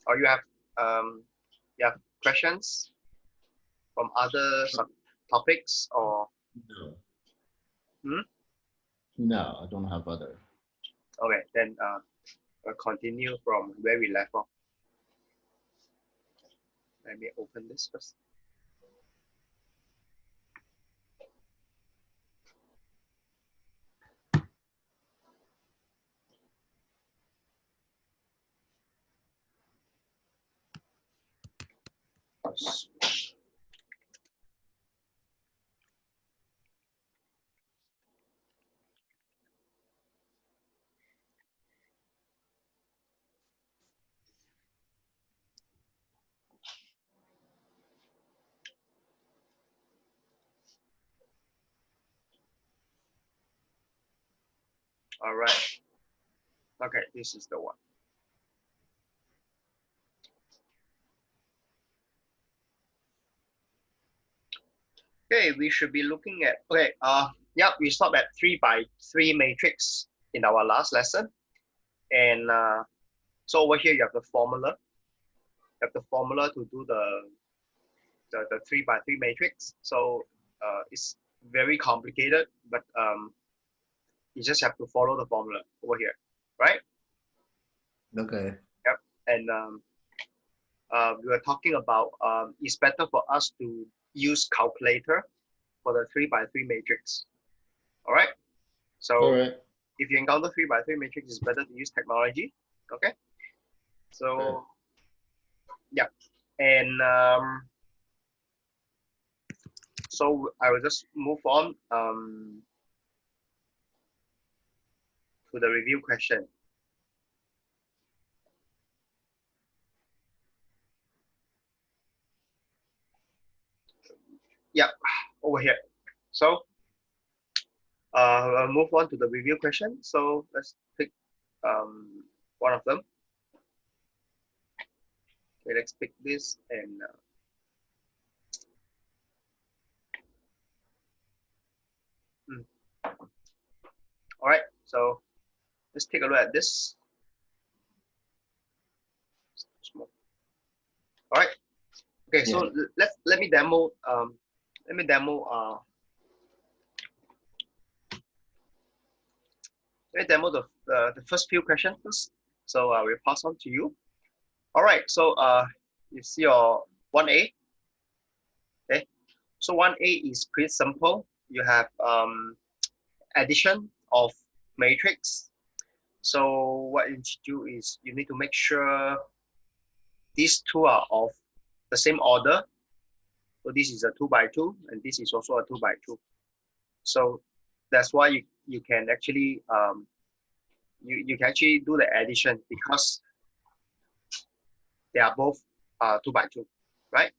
Or you have questions from other topics or? No. Hmm? No, I don't have other. Okay, then we'll continue from where we left off. Let me open this first. All right. Okay, this is the one. Okay, we should be looking at, okay, yeah, we stopped at 3x3 matrix in our last lesson. And so over here, you have the formula. You have the formula to do the 3x3 matrix. So it's very complicated, but you just have to follow the formula over here, right? Okay. Yep. And we were talking about it's better for us to use calculator for the 3x3 matrix. All right. So All right. if you encounter 3x3 matrix, it's better to use technology. Okay. So Okay. yeah, and so I will just move on to the review question. Yeah, over here. So I'll move on to the review question. So let's pick one of them. Okay, let's pick this and all right. So let's take a look at this. All right. Okay. So Yeah. let me demo let me demo the first few questions first. So we'll pass on to you. All right. So you see your 1A. Okay. So 1A is pretty simple. You have addition of matrix. So what you need to do is you need to make sure these two are of the same order. So this is a 2x2 and this is also a 2x2. So that's why you can actually you can actually do the addition because they are both 2x2, right?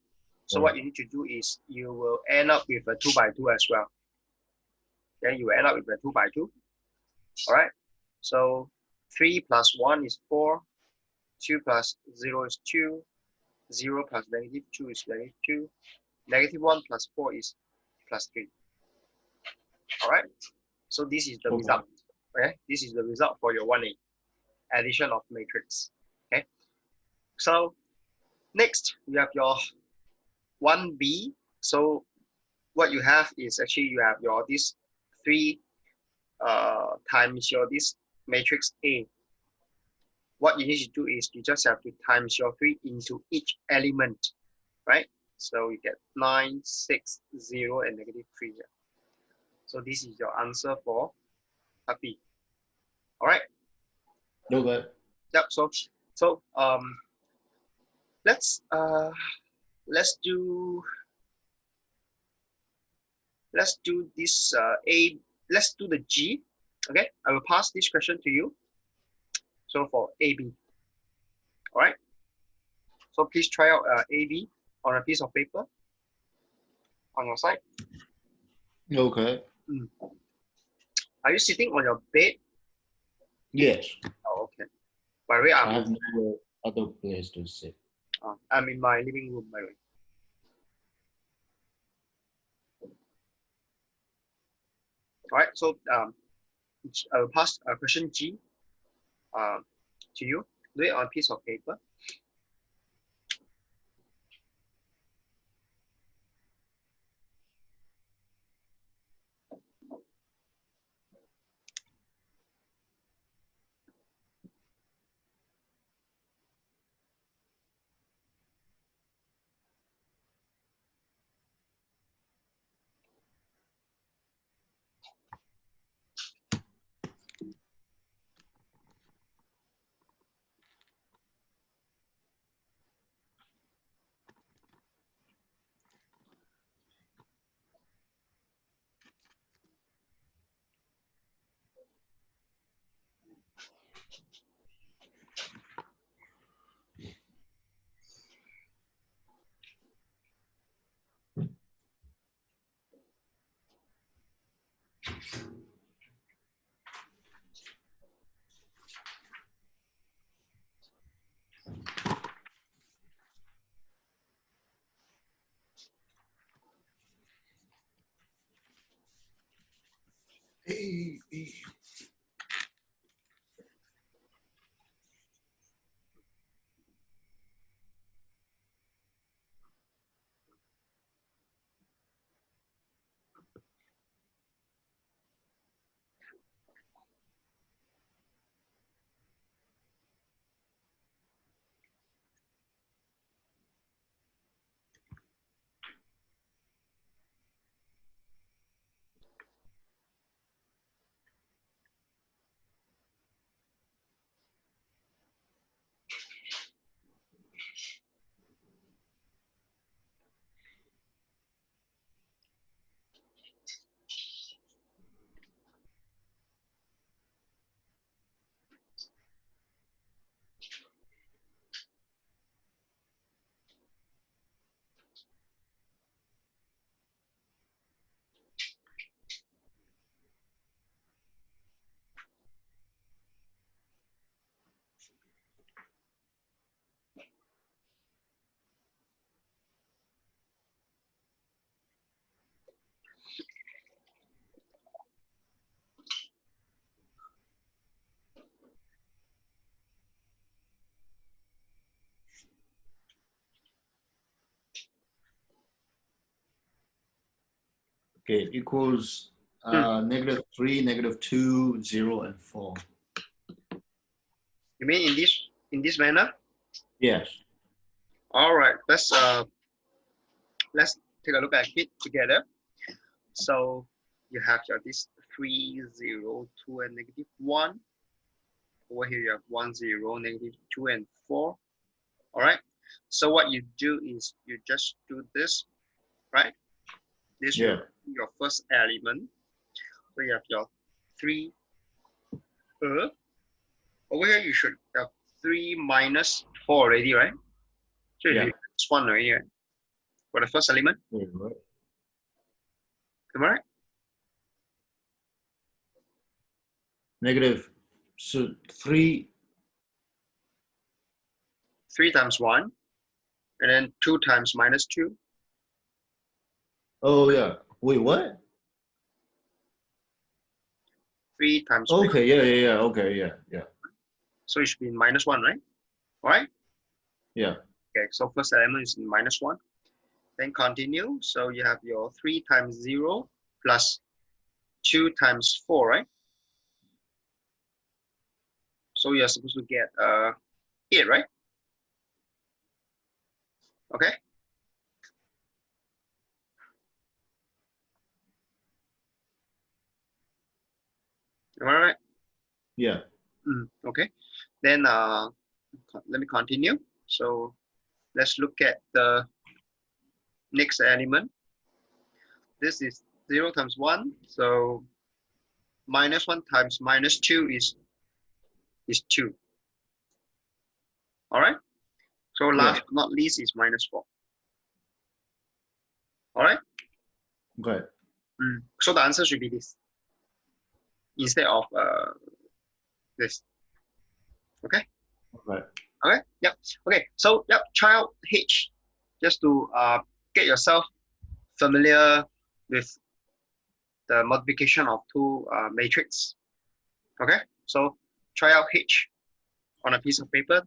So what you need to do is you will end up with a 2x2 as well. Then you end up with a 2x2. All right. So 3 plus 1 is 4. 2 plus 0 is 2. 0 plus -2 is -2. -1 plus 4 is +3. All right. So this is the Okay. result. Okay. This is the result for your 1A, addition of matrix. Okay. So next you have your 1B. So what you have is actually you have your this 3 times your this matrix A. What you need to do is you just have to times your 3 into each element, right? So you get 9, 6, 0, and -3. So this is your answer for B. All right. Okay. Yep. So let's let's do this A. Let's do the G. Okay. I will pass this question to you. So for AB. All right. So please try out AB on a piece of paper on your side. Okay. Are you sitting on your bed? Yes. Oh, okay. By the way, I have no other place to sit. I'm in my living room, by the way. All right. So I will pass question G to you. Do it on a piece of paper. Okay, equals -3, -2, 0, and 4. You mean in this manner? Yes. All right. Let's take a look at it together. So you have your this 3, 0, 2, and -1. Over here you have 1, 0, -2, and 4. All right. So what you do is you just do this, right? This Yeah. is your first element. So you have your 3. Over here you should have 3 minus 4 already, right? So Yeah. it's 1 already, right? For the first element. Am I right? Negative. So 3. 3 times 1, and then 2 times -2. Oh yeah. Wait, what? 3 times Okay. Yeah. Okay. Yeah. so it should be -1, right? All right. Yeah. Okay. So first element is -1. Then continue. So you have your 3 times 0 plus 2 times 4, right? So you're supposed to get 8, right? Okay. Am I right? Yeah. Okay. Then let me continue. So let's look at the next element. This is 0 times 1. So -1 times -2 is 2. All right. So last Yeah. but not least is -4. All right. Okay. So the answer should be this instead of this. Okay. Okay. Okay. Yep. Okay. So yep. Try out H just to get yourself familiar with the multiplication of two matrix. Okay. So try out H on a piece of paper.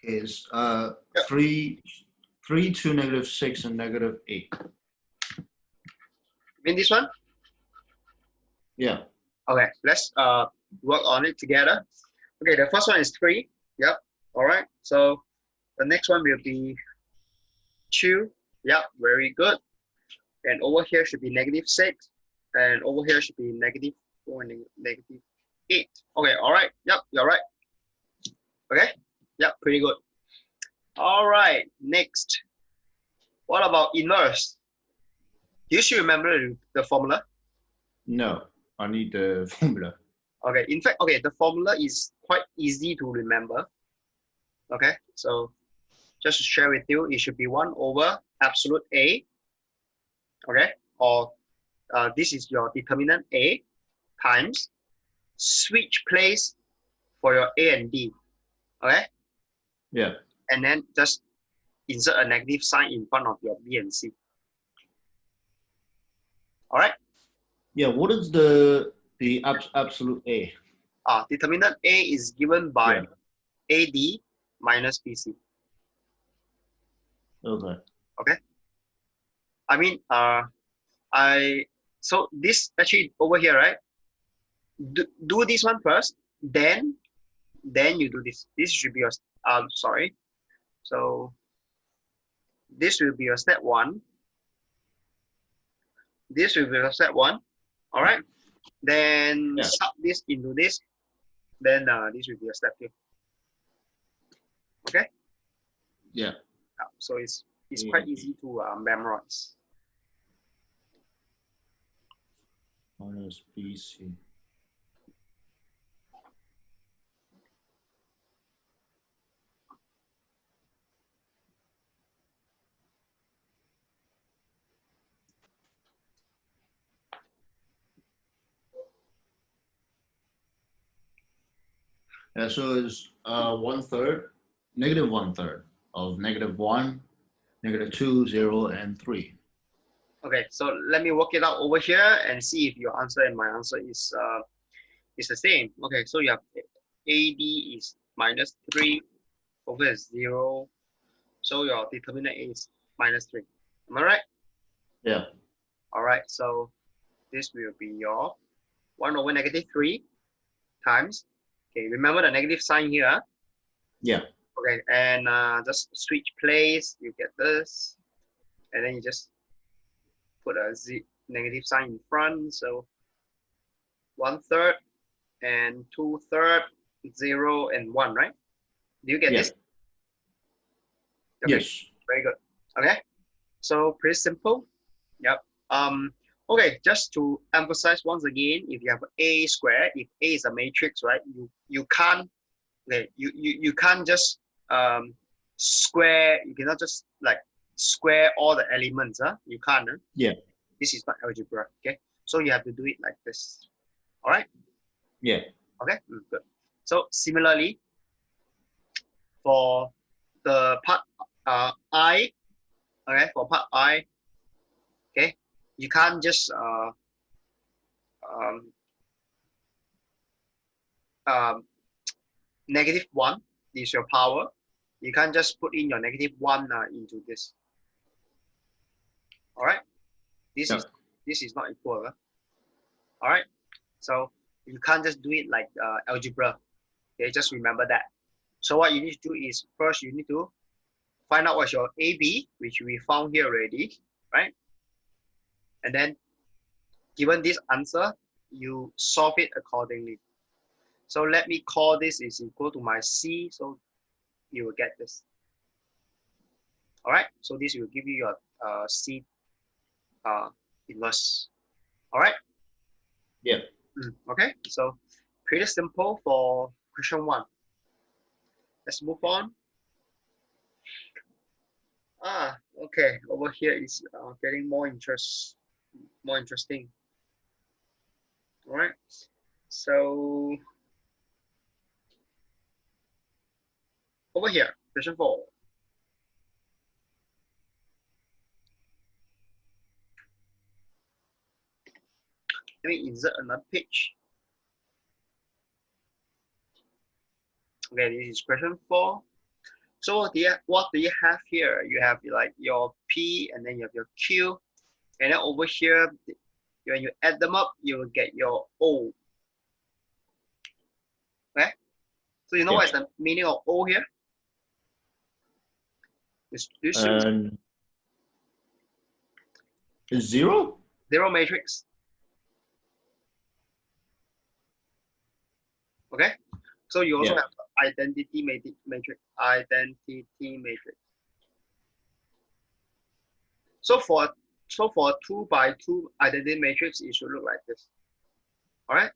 is Yep. 3, 2, -6, and -8. You mean this one? Yeah. Okay, let's work on it together. Okay, the first one is 3. Yep. All right. So the next one will be 2. Yep. Very good. And over here should be -6. And over here should be -4 and -8. Okay. All right. Yep. You're right. Okay. Yep. Pretty good. All right. Next. What about inverse? You should remember the formula. No, I need the formula. Okay. In fact, okay, the formula is quite easy to remember. Okay. So just to share with you, it should be 1 over absolute A. Okay. Or this is your determinant A times switch place for your A and D. Okay. Yeah. And then just insert a negative sign in front of your B and C. All right. Yeah. What is the absolute A? Determinant A is given by Yeah. AD minus BC. Okay. Okay. I mean, so this actually over here, right? Do this one first, then you do this. This should be your sorry. So this will be your step 1. This will be your step 1. All right. Then sub this into this. Then this will be a step 2. Okay. Yeah. So it's quite easy to memorize. Minus BC. So it's 1/3, -1/3 of -1, -2, 0, and 3. Okay, so let me work it out over here and see if your answer and my answer is the same. Okay, so you have AD is -3 over 0. So your determinant is -3. Am I right? Yeah. All right, so this will be your 1 over -3 times. Okay, remember the negative sign here. Yeah. Okay, and just switch place, you get this. And then you just put a negative sign in front. So 1/3 and 2/3, 0 and 1, right? Do you get this? Okay. Yes. Very good. Okay. So pretty simple. Yep. Okay, just to emphasize once again, if you have A square, if A is a matrix, right? You can't you can't just square, you cannot just like square all the elements, huh? You can't, huh? Yeah. This is not algebra. Okay. So you have to do it like this. All right. Yeah. Okay. Good. So similarly, for the part I, okay, for part I, okay, you can't just um, um, -1 is your power. You can't just put in your -1 into this. All right. This is not equal. All right. So you can't just do it like algebra. Okay, just remember that. So what you need to do is first you need to find out what's your AB, which we found here already, right? And then given this answer, you solve it accordingly. So let me call this is equal to my C, so you will get this. All right, so this will give you your C inverse. All right? Yeah. Okay, so pretty simple for question 1. Let's move on. Okay, over here is getting more interesting. All right, so over here, question 4. Let me insert another page. Okay, this is question 4. So what do you have here? You have like your P, and then you have your Q, and then over here, when you add them up, you will get your O. Okay? So you know Yeah. what's the meaning of O here? And is 0? Zero matrix. Okay? So you also Yeah. have identity matrix. Identity matrix. So for 2 by 2 identity matrix, it should look like this. All right?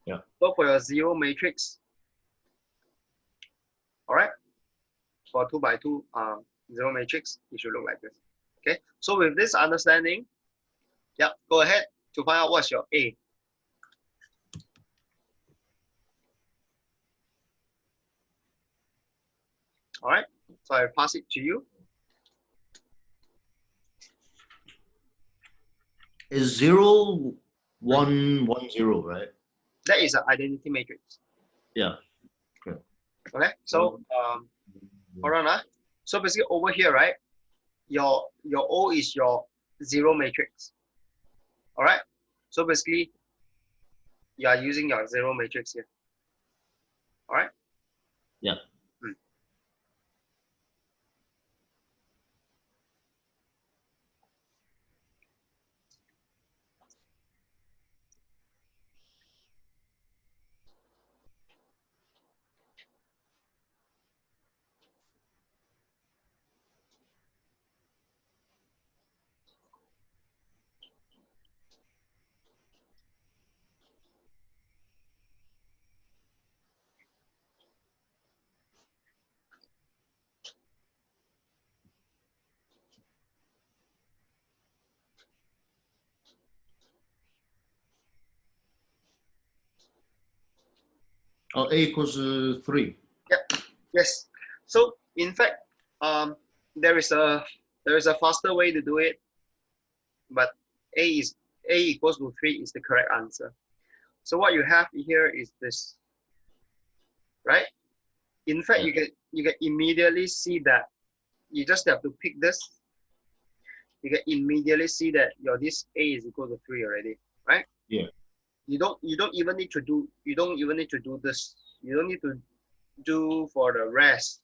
Yeah. So for your zero matrix, all right, for 2 by 2 zero matrix, it should look like this. Okay, so with this understanding, yeah, go ahead to find out what's your A. All right, so I pass it to you. Is 0, 1, 1, 0, right? That is an identity matrix. Yeah. Okay, so hold on. So basically over here, right, your O is your zero matrix. All right, so basically you are using your zero matrix here. All right. Yeah. Oh, A equals 3. Yep. Yes. So in fact, there is a faster way to do it, but A equals to 3 is the correct answer. So what you have here is this, right? In fact, Yeah. you can immediately see that you just have to pick this. You can immediately see that your this A is equal to 3 already, right? Yeah. You don't even need to do this. You don't need to do for the rest.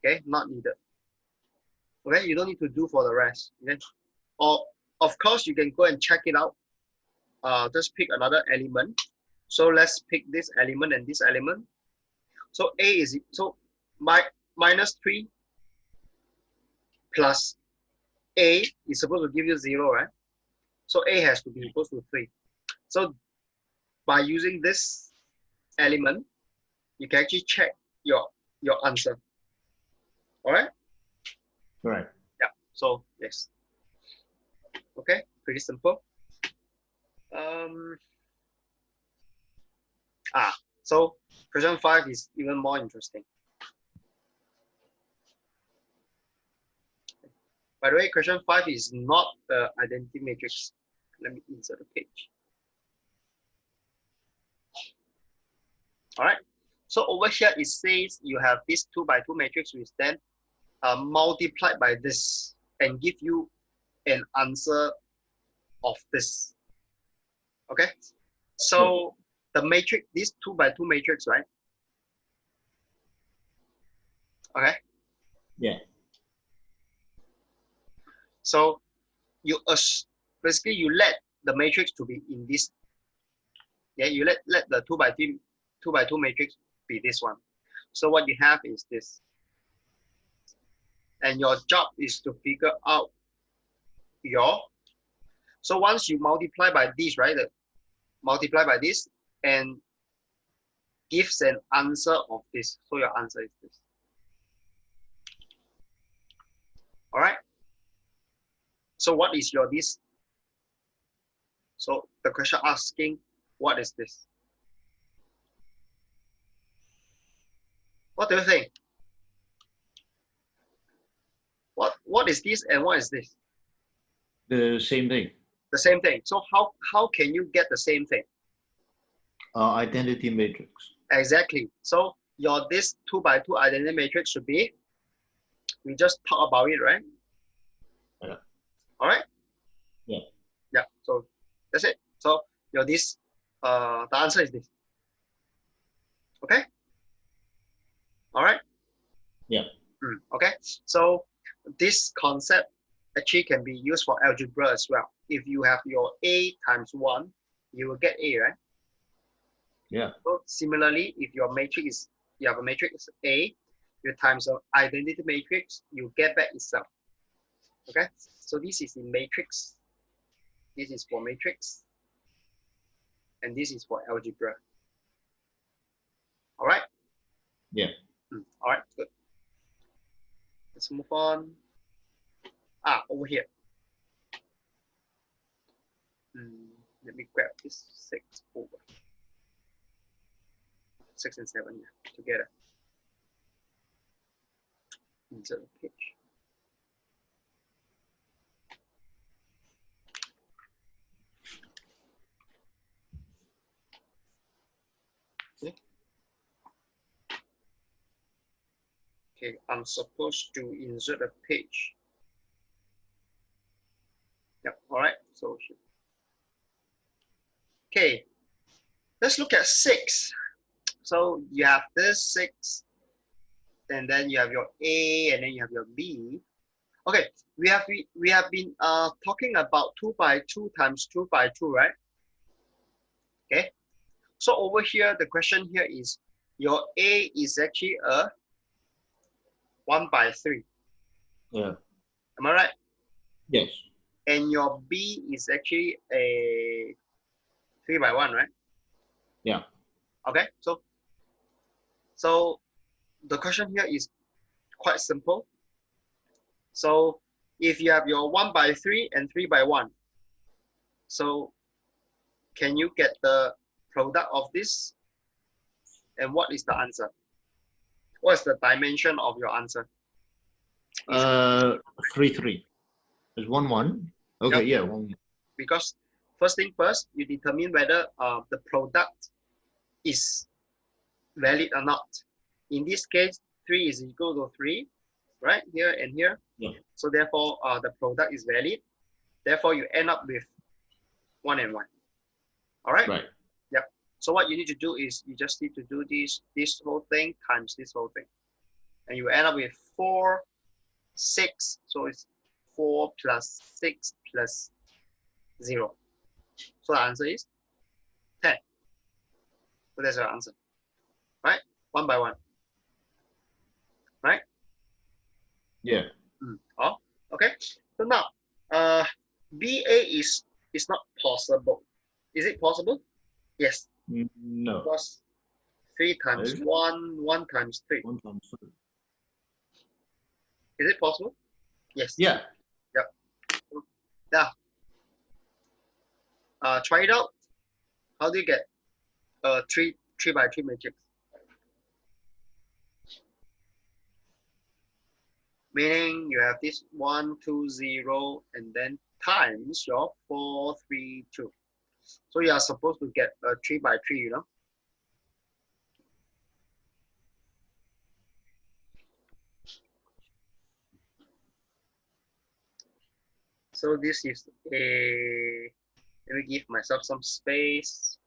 Okay, not needed. Okay, you don't need to do for the rest. Okay, or of course you can go and check it out. Just pick another element. So let's pick this element and this element. So A is so minus 3 plus A is supposed to give you 0, right? So A has to be equal to 3. So by using this element, you can actually check your answer. All right? Right. Yeah. So yes. Okay. Pretty simple. Um. So question 5 is even more interesting. By the way, question 5 is not the identity matrix. Let me insert a page. All right. So over here, it says you have this 2 by 2 matrix, which then multiplied by this and give you an answer of this. Okay. So the matrix, this 2 by 2 matrix, right? Okay. Yeah. So you basically you let the matrix to be in this. Yeah, you let the 2 by 2 matrix be this one. So what you have is this, and your job is to figure out your. So once you multiply by this, right? Multiply by this and gives an answer of this. So your answer is this. All right. So what is your this? So the question asking, what is this? What do you think? What is this and what is this? The same thing. The same thing. So how can you get the same thing? Identity matrix. Exactly. So your this 2 by 2 identity matrix should be, we just talk about it, right? Yeah. All right. Yeah. Yeah. So that's it. So your this, the answer is this. Okay. All right. Yeah. Okay. So this concept actually can be used for algebra as well. If you have your A times 1, you will get A, right? Yeah. So similarly, if your matrix is, you have a matrix A, you times the identity matrix, you get back itself. Okay. So this is in matrix. This is for matrix. And this is for algebra. All right. Yeah. All right. Good. Let's move on. Over here. Let me grab this 6 over. 6 and 7 together. Insert the page. Okay, I'm supposed to insert a page. Yep, all right. So, okay, let's look at 6. So you have this 6, and then you have your A, and then you have your B. Okay, we have been talking about 2 by 2 times 2 by 2, right? Okay, so over here, the question here is your A is actually a 1 by 3. Yeah. Am I right? Yes. And your B is actually a 3 by 1, right? Yeah. Okay, so the question here is quite simple. So if you have your 1 by 3 and 3 by 1, so can you get the product of this? And what is the answer? What is the dimension of your answer? 3, 3. There's 1, 1. Okay. Yep. Yeah. 1. Because first thing first, you determine whether the product is valid or not. In this case, 3 is equal to 3, right? Here and here. Yeah. So therefore, the product is valid. Therefore, you end up with 1 and 1. All right? Right. Yep. So what you need to do is you just need to do this whole thing times this whole thing. And you end up with 4, 6. So it's 4 plus 6 plus 0. So the answer is 10. So that's your answer. Right? 1 by 1. Right? Yeah. Oh, okay. So now, BA is not possible. Is it possible? Yes. No. Because 3 times 1, 1 times 3. 1 times 3. Is it possible? Yes. Yeah. Yep. Now, try it out. How do you get a 3 by 3 matrix? Meaning you have this 1, 2, 0, and then times your 4, 3, 2. So you are supposed to get a 3 by 3, you know? So this is a, let me give myself some space.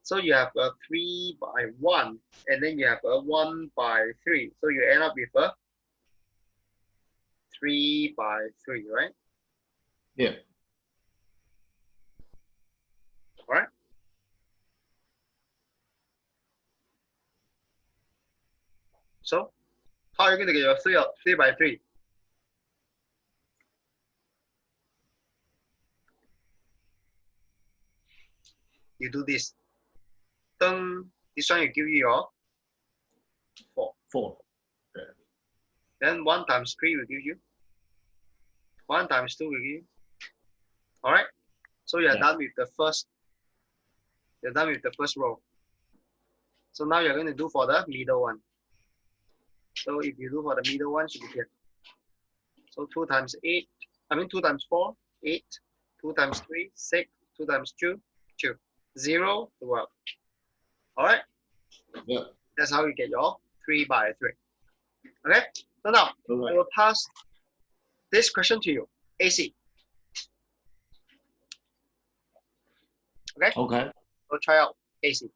So you have a 3 by 1, and then you have a 1 by 3. So you end up with a 3 by 3, right? Yeah. All right. So how are you going to get your 3 by 3? You do this. This one will give you your 4. 4. Then 1 times 3 will give you 1 times 2 will give you. All right. So you're done with the first. You're done with the first row. So now you're going to do for the middle one. So if you do for the middle one, should be here. So 2 times 8. 2 times 4, 8. 2 times 3, 6. 2 times 2, 2. 0, 12. All right. Yeah. That's how you get your 3 by 3. Okay, so now I Okay. will pass this question to you, AC. Okay, Okay. so try out AC.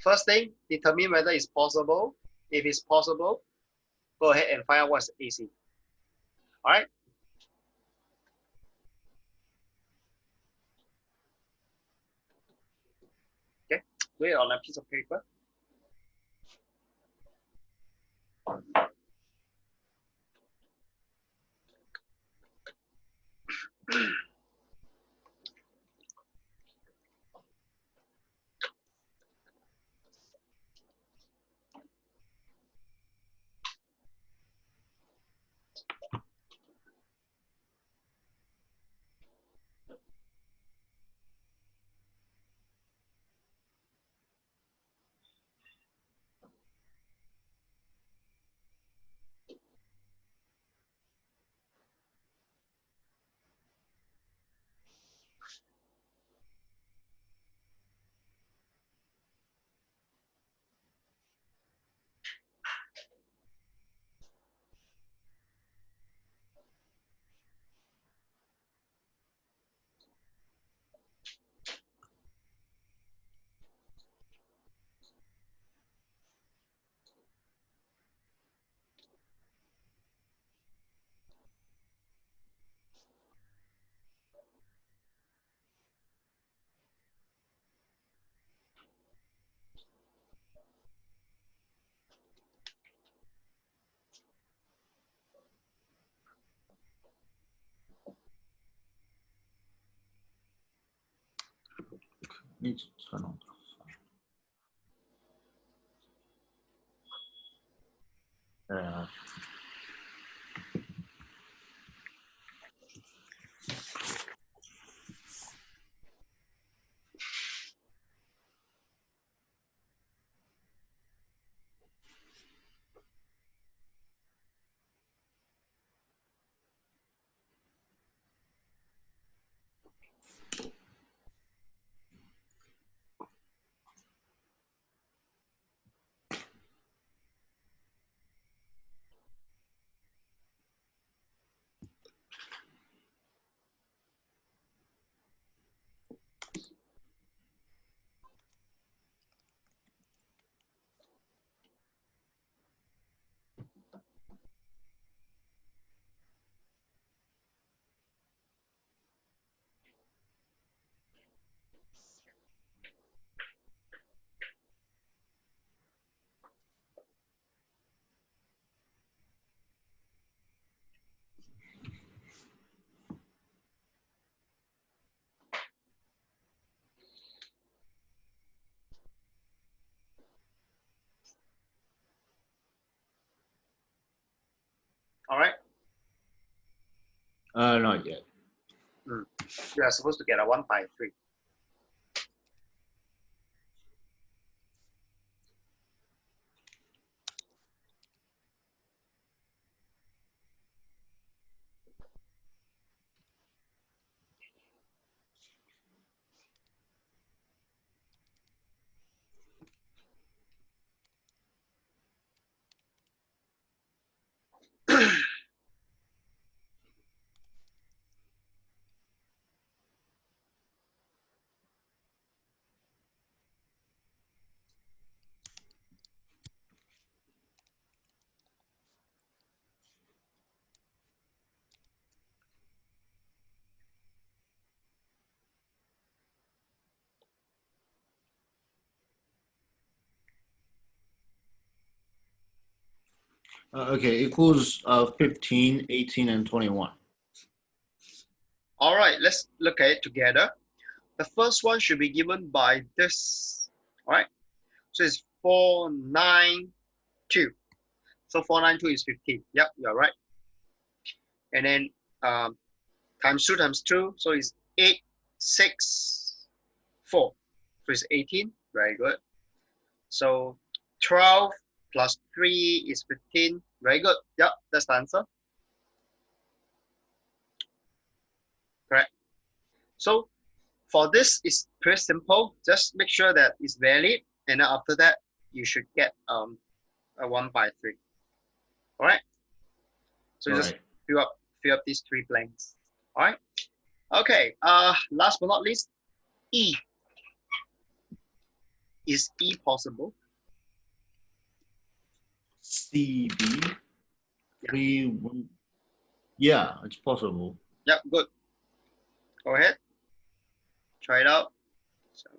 First thing, determine whether it's possible. If it's possible, go ahead and find out what's AC. All right. Okay, do it on a piece of paper. Need to turn on. Yeah. All right. Not yet. You are supposed to get a 1 by 3. Okay, equals 15, 18, and 21. All right, let's look at it together. The first one should be given by this. All right, so it's 492. So 492 is 15. Yep, you're right. And then times 2 times 2, so it's 864. So it's 18. Very good. So 12 plus 3 is 15. Very good. Yep, that's the answer. Correct. So for this, it's pretty simple. Just make sure that it's valid, and then after that, you should get a 1 by 3. All right. So All just right. fill up these 3 blanks. All right. Okay. Last but not least, E. Is E possible? CB. Yeah. 3, 1. Yeah, it's possible. Yep. Good. Go ahead. Try it out. So,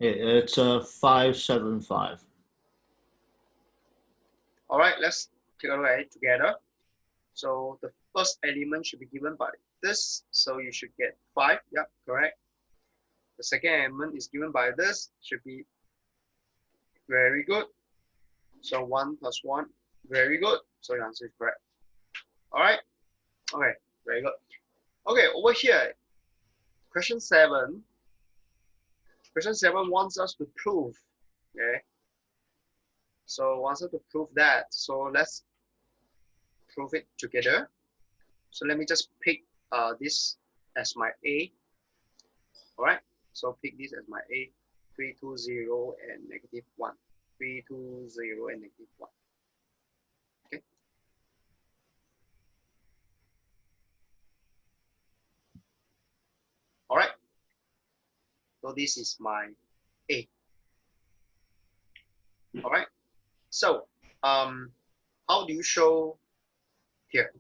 It's 575. all right. Let's take a look at it together. So the first element should be given by this. So you should get 5. Yep. Correct. The second element is given by this. Should be very good. So 1 plus 1. Very good. So your answer is correct. All right. Okay. Very good. Okay. Over here, question 7. Question 7 wants us to prove. Okay. So wants us to prove that. So let's prove it together. So let me just pick this as my A. All right. So pick this as my A. 3, 2, 0, and negative 1. 3, 2, 0, and negative 1. Okay. All right. So this is my A. All right. So how do you show here?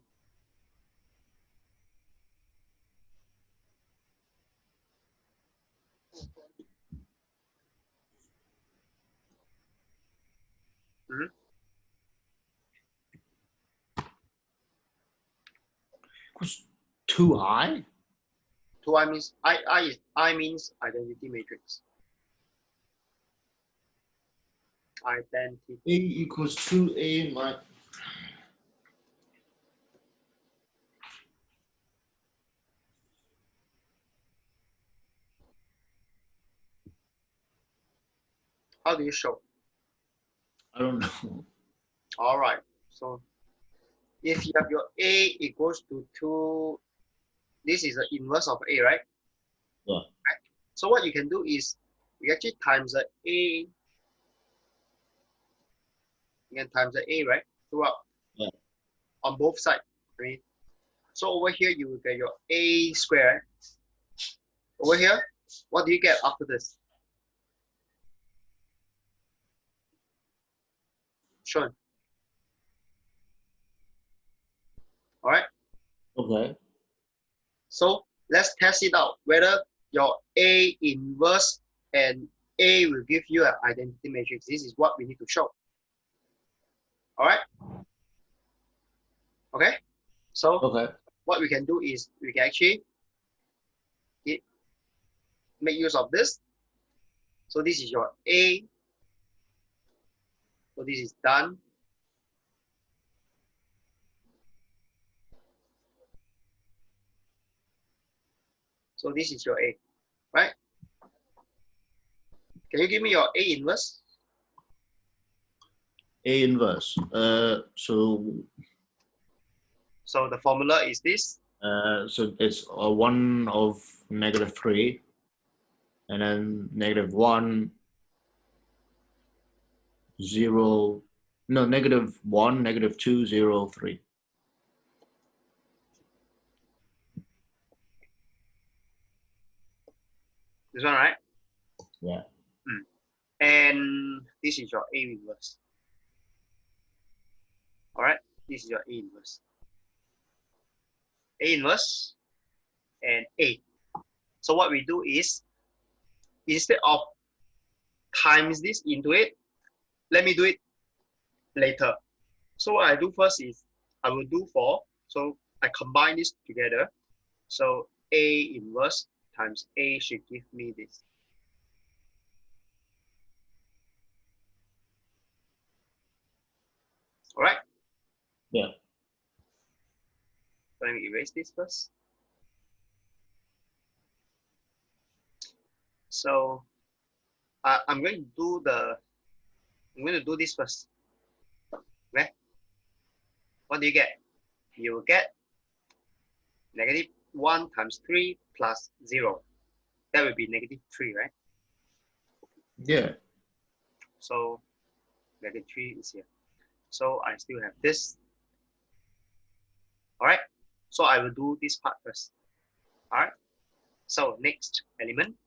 Mm-hmm. Was too high? 2I means I means identity matrix. Identity. A equals 2A minus. How do you show? I don't know. All right. So if you have your A equals to 2, this is the inverse of A, right? Yeah. So what you can do is you actually times the A. You can times the A, right? Throughout. Yeah. On both sides. I mean, so over here you will get your A squared. Over here, what do you get after this? Sure. All right. Okay. So let's test it out whether your A inverse and A will give you an identity matrix. This is what we need to show. All right. Okay. So Okay. what we can do is we can actually make use of this. So this is your A. So this is done. So this is your A, right? Can you give me your A inverse? A inverse. So the formula is this. So it's 1 of -3, and then -1, 0, no, -1, -2, 0, 3. This one, right? Yeah. And this is your A inverse. All right, this is your A inverse. A inverse and A. So what we do is, instead of times this into it, let me do it later. So what I do first is, I will do 4. So I combine this together. So A inverse times A should give me this. All right? Yeah. So let me erase this first. So I'm going to do this first. Okay? What do you get? You will get -1 times 3 plus 0. That will be -3, right? Yeah. So -3 is here. So I still have this. All right. So I will do this part first. All right. So next element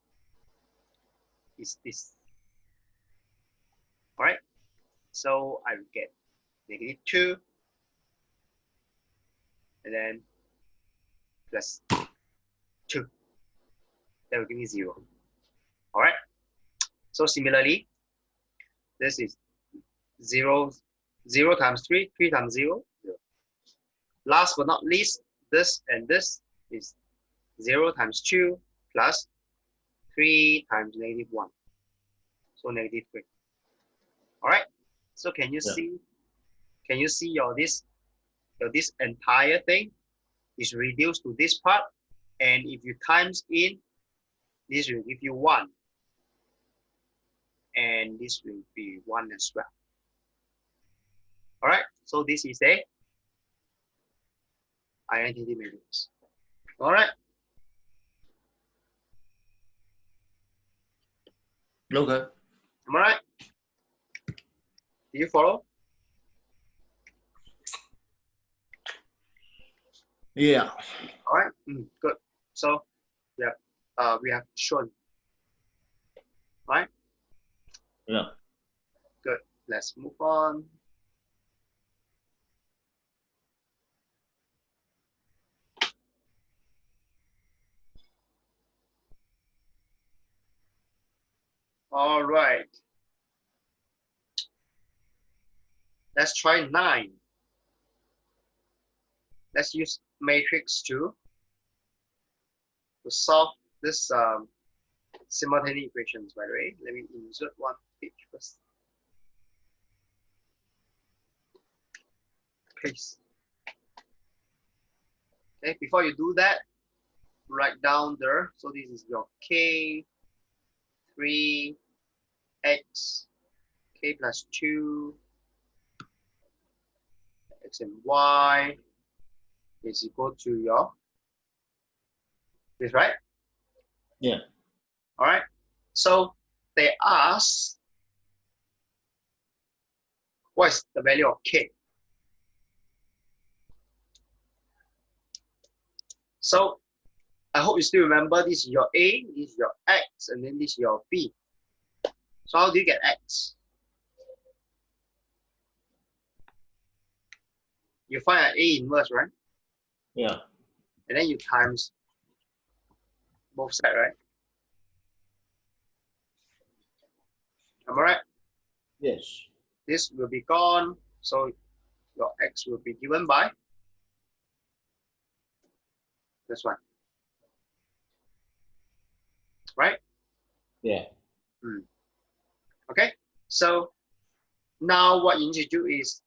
is this. All right. So I will get -2 and then plus 2. That will give me 0. All right. So similarly, this is 0, 0 times 3, 3 times 0, 0. Last but not least, this and this is 0 times 2 plus 3 times -1. So -3. All right. So can you see? Can you see this entire thing is reduced to this part, and if you times in, this will give you 1, and this will be 1 as well. All right. So this is a identity matrix. All right. Okay. Am I right? Do you follow? Yeah. All right. Good. So yeah, we have shown. Right. Yeah. Good. Let's move on. All right. Let's try 9. Let's use matrix to solve this simultaneous equations. By the way, let me insert one page first. Paste. Okay. Before you do that, write down there. So this is your k 3 x k plus 2 x and y is equal to your this, right? Yeah. All right. So they ask, what is the value of k? So I hope you still remember, this is your a, this is your x, and then this is your b. So how do you get x? You find an a inverse, right? Yeah. And then you times both sides, right? Am I right? Yes. This will be gone, so your x will be given by this one, right? Yeah. Okay, so now what you need to do is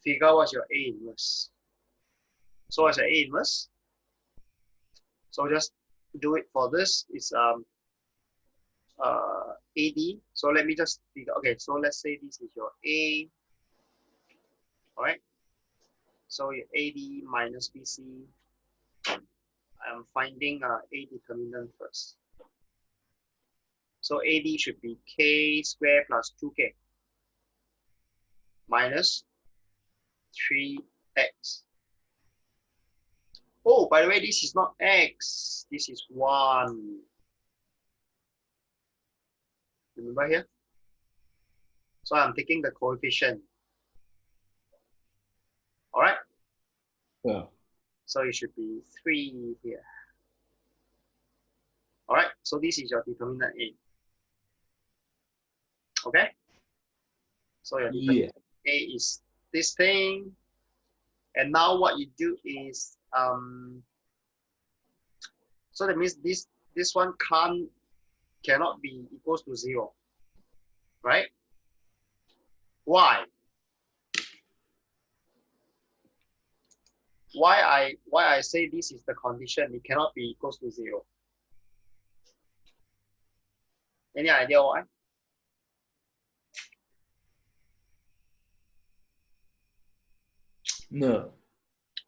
figure out what's your a inverse. So what's your a inverse? So just do it for this is AD. So let me just figure. Okay, so let's say this is your A. All right. So your AD minus BC. I'm finding A determinant first. So AD should be K squared plus 2K minus 3X. Oh, by the way, this is not X. This is 1. Remember here? So I'm taking the coefficient. All right. Yeah. So it should be 3 here. All right. So this is your determinant A. Okay. So your determinant A is this thing. And now what you do is, so that means this one cannot be equals to 0, right? Why? Why I say this is the condition? It cannot be equals to 0. Any idea why? No.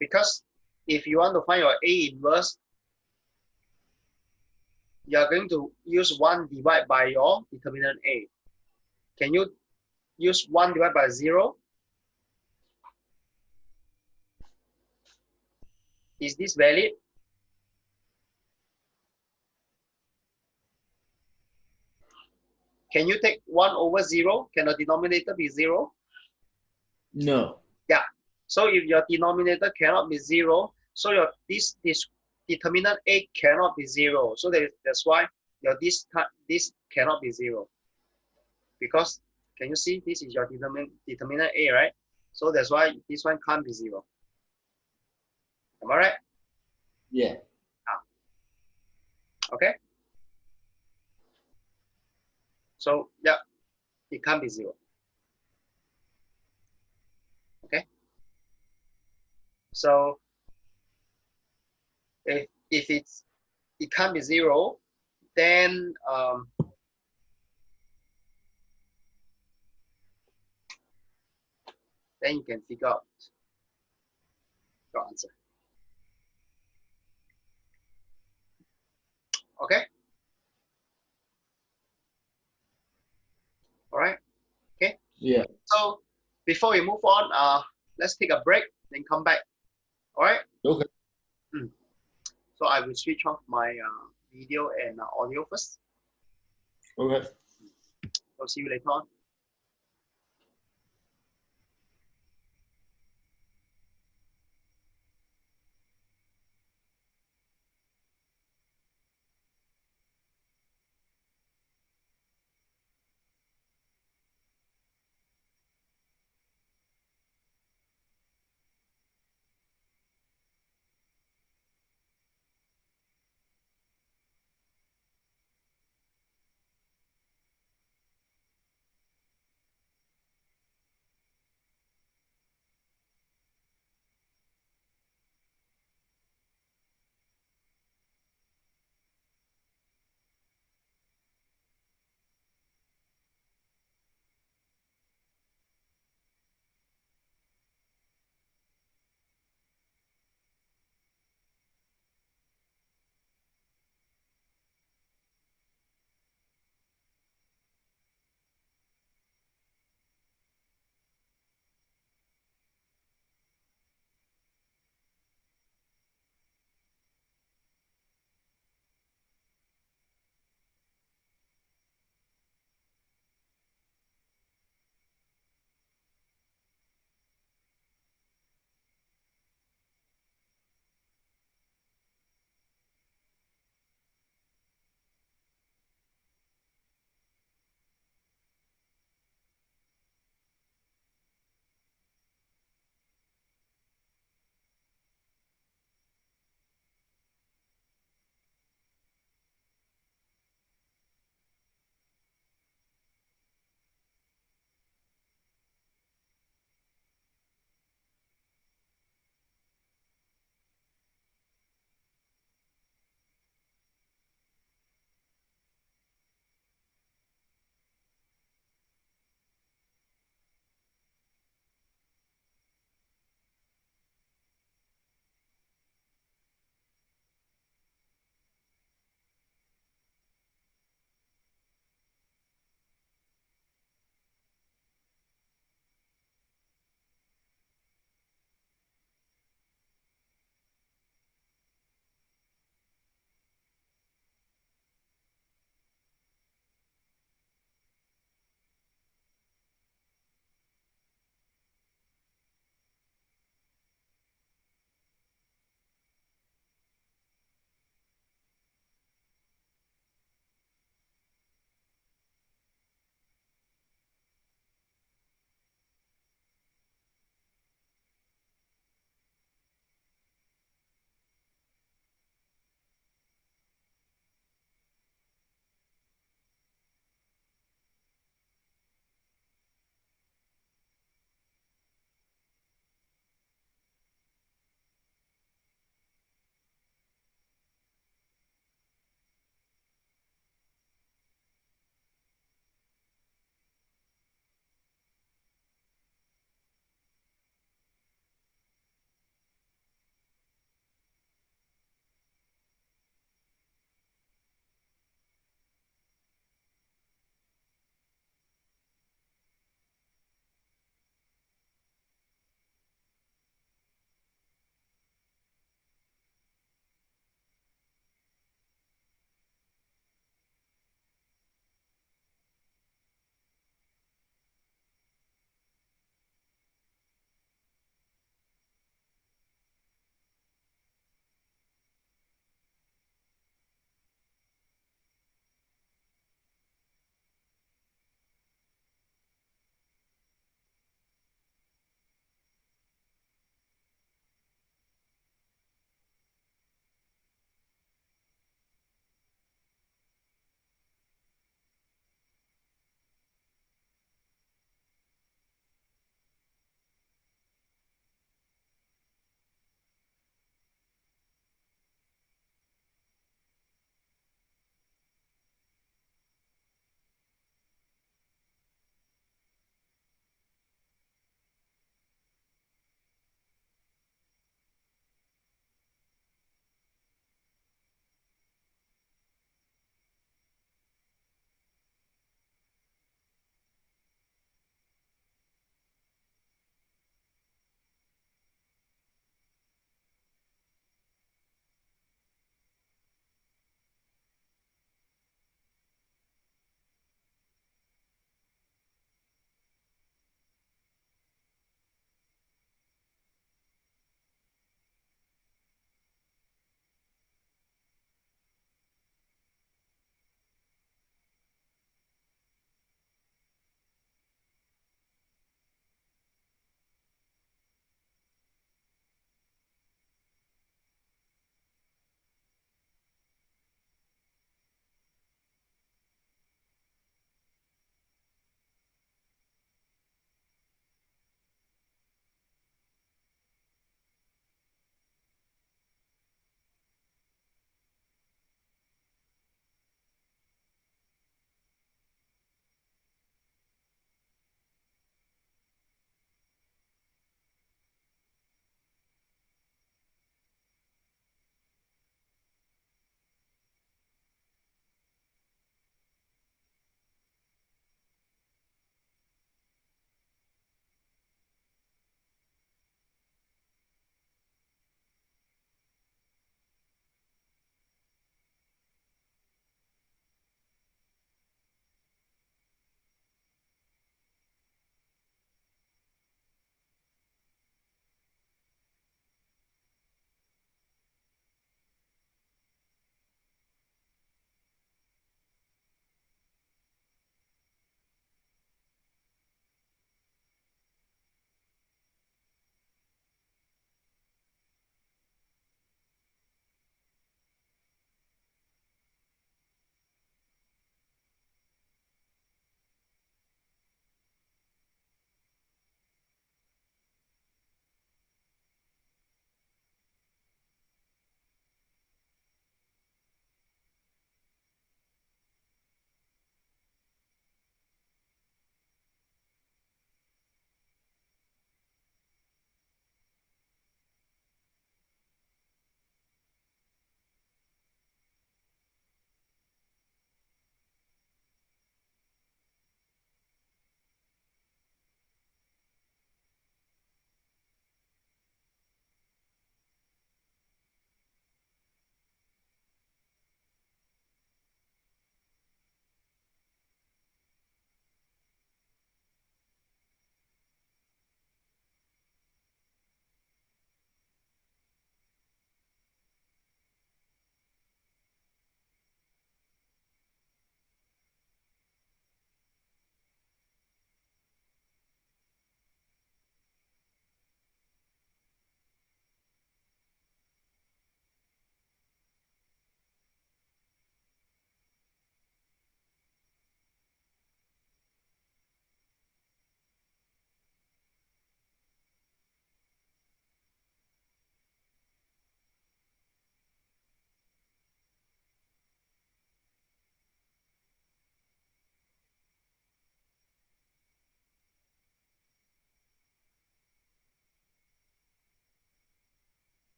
Because if you want to find your A inverse, you are going to use 1 divided by your determinant A. Can you use 1 divided by 0? Is this valid? Can you take 1 over 0? Can the denominator be 0? No. Yeah. So if your denominator cannot be 0, so your this determinant A cannot be 0. So that's why your this cannot be 0. Because can you see this is your determinant A, right? So that's why this one can't be 0. Am I right? Yeah. Okay. So yeah, it can't be 0. Okay. So if it can't be 0, then you can figure out your answer. Okay. All right. Okay. Yeah. So before we move on, let's take a break, then come back. All right. Okay. So I will switch off my video and audio first. Okay. So see you later on.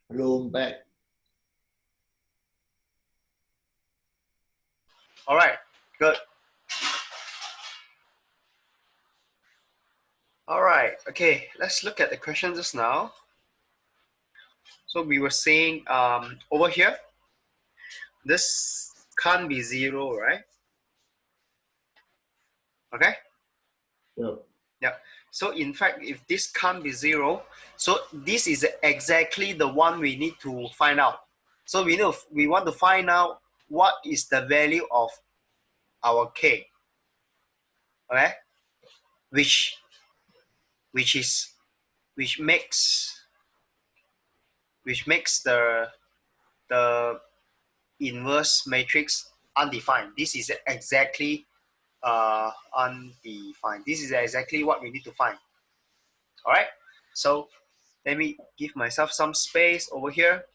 Hello, I'm back. All right, good. All right, okay, let's look at the question just now. So we were saying over here, this can't be 0, right? Okay. Yep. Yeah. So in fact, if this can't be 0, so this is exactly the one we need to find out. So we want to find out what is the value of our k, okay? Which is which makes the inverse matrix undefined. This is exactly undefined. This is exactly what we need to find. All right. So let me give myself some space over here.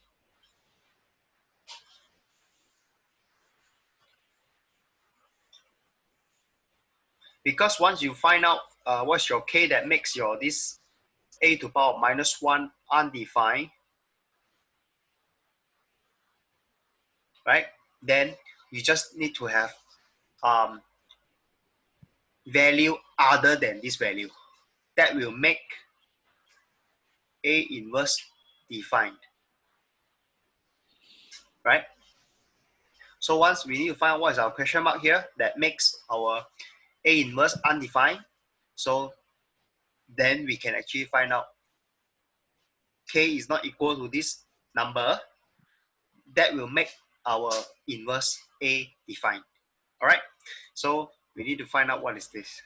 Because once you find out what's your k that makes your this a to the power -1 undefined, right? Then you just need to have value other than this value that will make A inverse defined, right? So once we need to find out what is our question mark here that makes our A inverse undefined, so then we can actually find out k is not equal to this number that will make our inverse A defined. All right, so we need to find out what is this.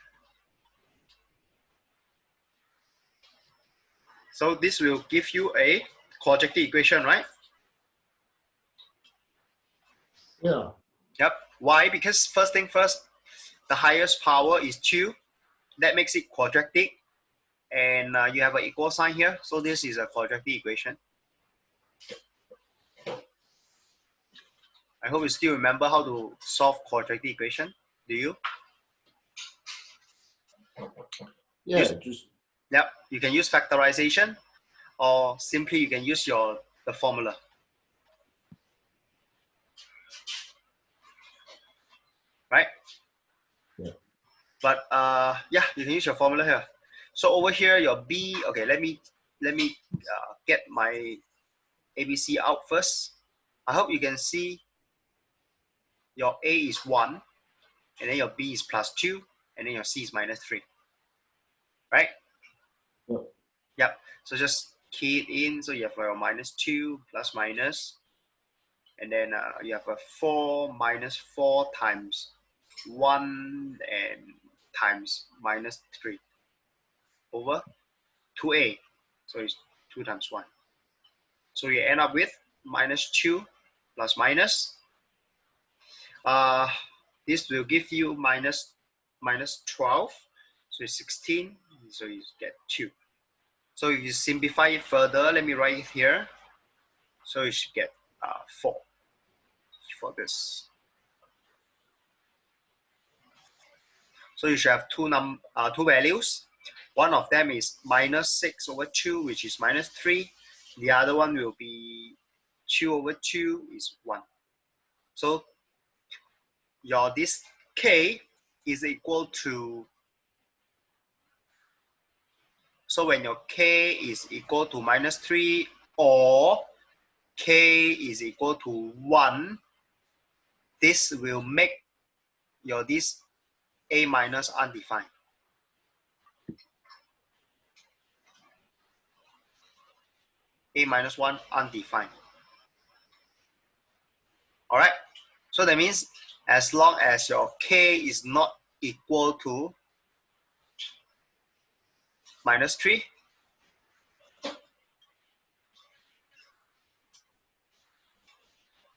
So this will give you a quadratic equation, right? Yeah. Yep. Why? Because first thing first, the highest power is 2. That makes it quadratic. And you have an equal sign here. So this is a quadratic equation. I hope you still remember how to solve quadratic equation. Do you? Yeah, just Yep. You can use factorization, or simply you can use the formula. Right? yeah. But yeah, you can use your formula here. So over here, your B, okay, let me get my ABC out first. I hope you can see your A is 1, and then your B is +2, and then your C is -3. Right? Yep. Yep. So just key it in. So you have your -2 plus minus, and then you have a 4 minus 4 times 1 and times -3 over 2A. So it's 2 times 1. So you end up with -2 plus minus. This will give you -12. So it's 16. So you get 2. So if you simplify it further, let me write it here. So you should get 4 for this. So you should have two values. One of them is -6/2, which is -3. The other one will be 2/2 is 1. So your this k is equal to, so when your k is equal to -3 or k is equal to 1, this will make your this A minus undefined. A minus 1 undefined. All right. So that means as long as your k is not equal to -3,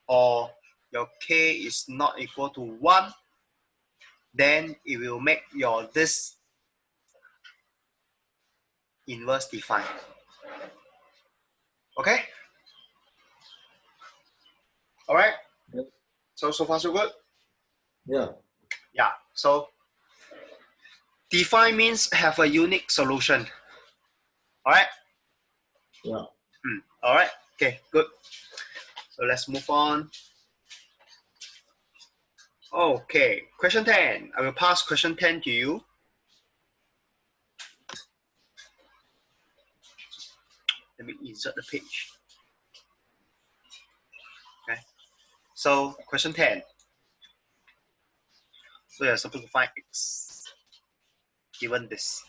or your k is not equal to 1, then it will make your this inverse defined. Okay. All right. Yep. So far so good. Yeah. Yeah. So define means have a unique solution. All right. Yeah. All right. Okay, good. So let's move on. Okay, question 10. I will pass question 10 to you. Let me insert the page. Okay. So question 10. So you're supposed to find x given this.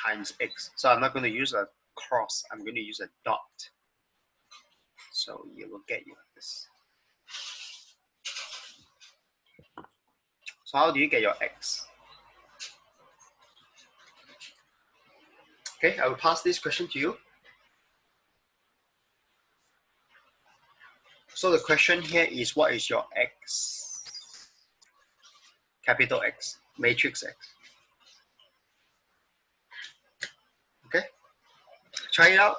Times x. So I'm not going to use a cross. I'm going to use a dot. So you will get this. So how do you get your x? Okay, I will pass this question to you. So the question here is, what is your x? Capital X, matrix X. Okay, try it out.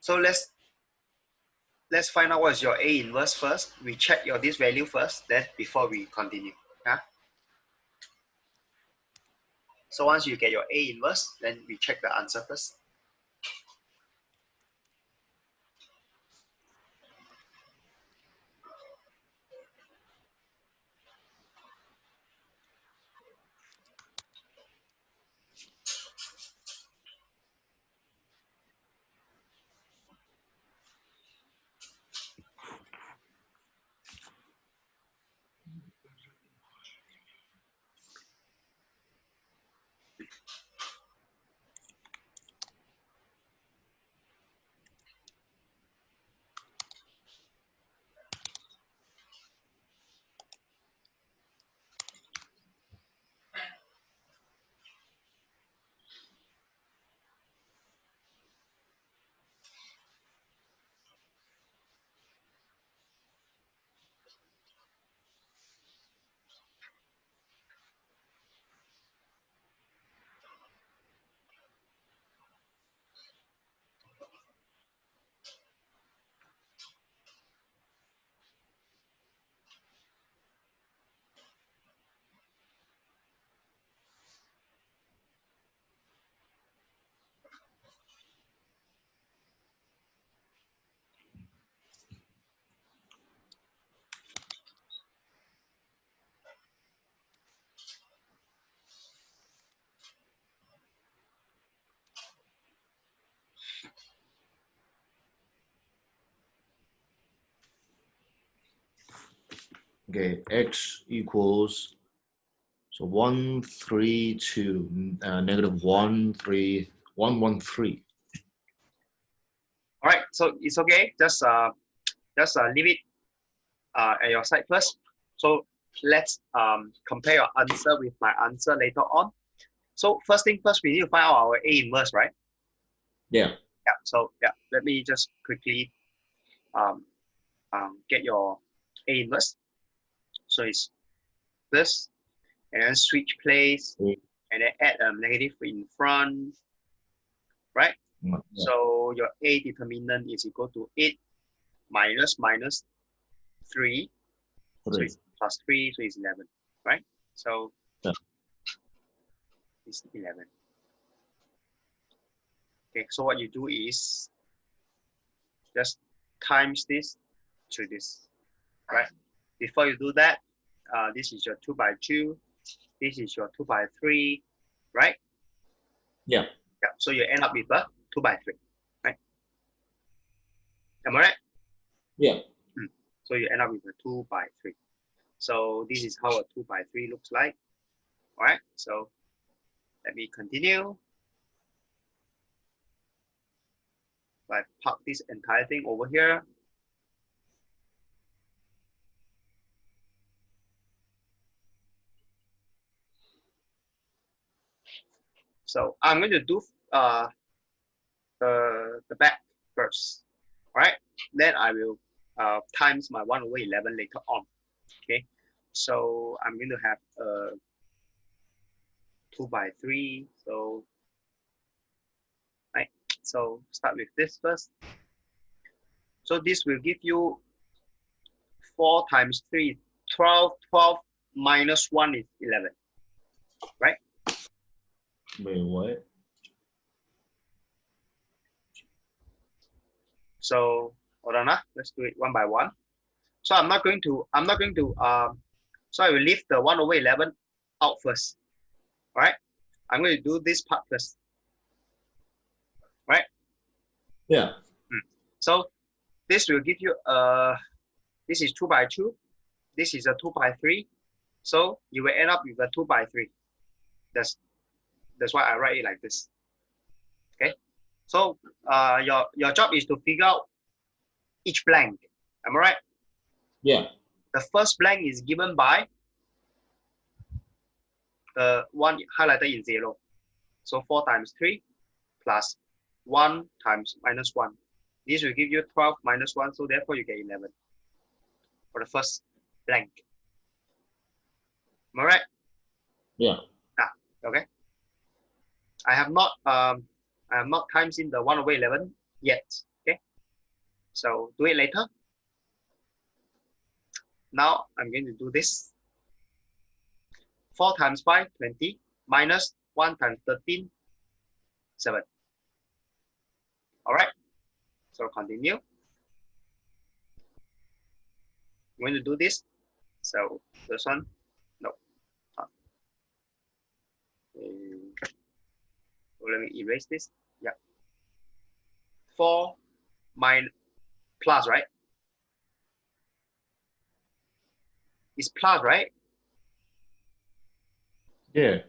So let's find out what is your A inverse first. We check your this value first, then before we continue. Yeah? So once you get your A inverse, then we check the answer first. Okay, x equals, so 132 negative 113. All right, so it's okay. Just leave it at your side first. So let's compare your answer with my answer later on. So first thing first, we need to find out our A inverse, right? Yeah. Yeah. So yeah, let me just quickly get your A inverse. So it's this, and then switch place, and then add a negative in front, right? Yeah. So your A determinant is equal to 8 minus 3. So it's plus 3, so it's 11, right? So yeah. It's 11. Okay, so what you do is just times this to this, right? Before you do that, this is your 2 by 2. this is your 2 by 3, right? Yeah. Yeah. So you end up with a 2 by 3, right? Am I right? Yeah. So you end up with a 2 by 3. So this is how a 2 by 3 looks like. All right. So let me continue. I park this entire thing over here. So I'm going to do the back first. All right. Then I will times my 1 over 11 later on. Okay. So I'm going to have 2 by 3. So, right. So start with this first. So this will give you 4 times 3, 12. 12 minus 1 is 11. Right? Wait, what? So hold on, let's do it one by one. So I'm not going to, so I will leave the 1 over 11 out first. All right? I'm going to do this part first. Right? Yeah. So this will give you, this is 2 by 2. This is a 2 by 3. So you will end up with a 2 by 3. That's why I write it like this. Okay? So your job is to figure out each blank. Am I right? Yeah. The first blank is given by one highlighted in 0. So 4 times 3 plus 1 times minus 1. This will give you 12 minus 1, so therefore you get 11 for the first blank. Am I right? Yeah. Okay. I have not times in the 1 over 11 yet. Okay. So do it later. Now I'm going to do this. 4 times 5, 20, minus 1 times 13, 7. All right. So continue. I'm going to do this. So this one, no. So let me erase this. Yeah. 4 minus plus, right? It's plus, right? Yeah.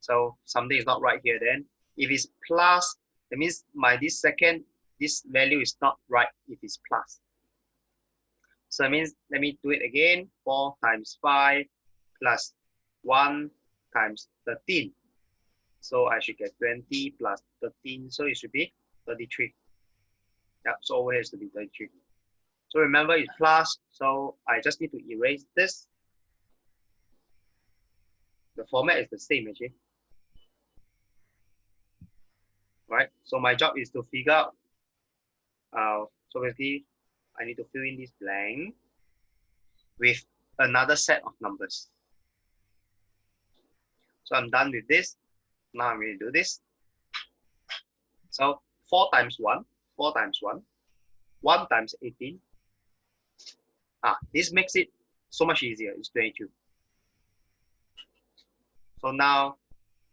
So something is not right here then. If it's plus, that means this value is not right if it's plus. So it means, let me do it again. 4 times 5 plus 1 times 13. So I should get 20 plus 13. So it should be 33. Yeah, so over here is to be 33. So remember it's plus. So I just need to erase this. The format is the same actually. Right? So my job is to figure out. So basically, I need to fill in this blank with another set of numbers. So I'm done with this. Now I'm going to do this. So 4 times 1, 4 times 1, 1 times 18. This makes it so much easier. It's 22. So now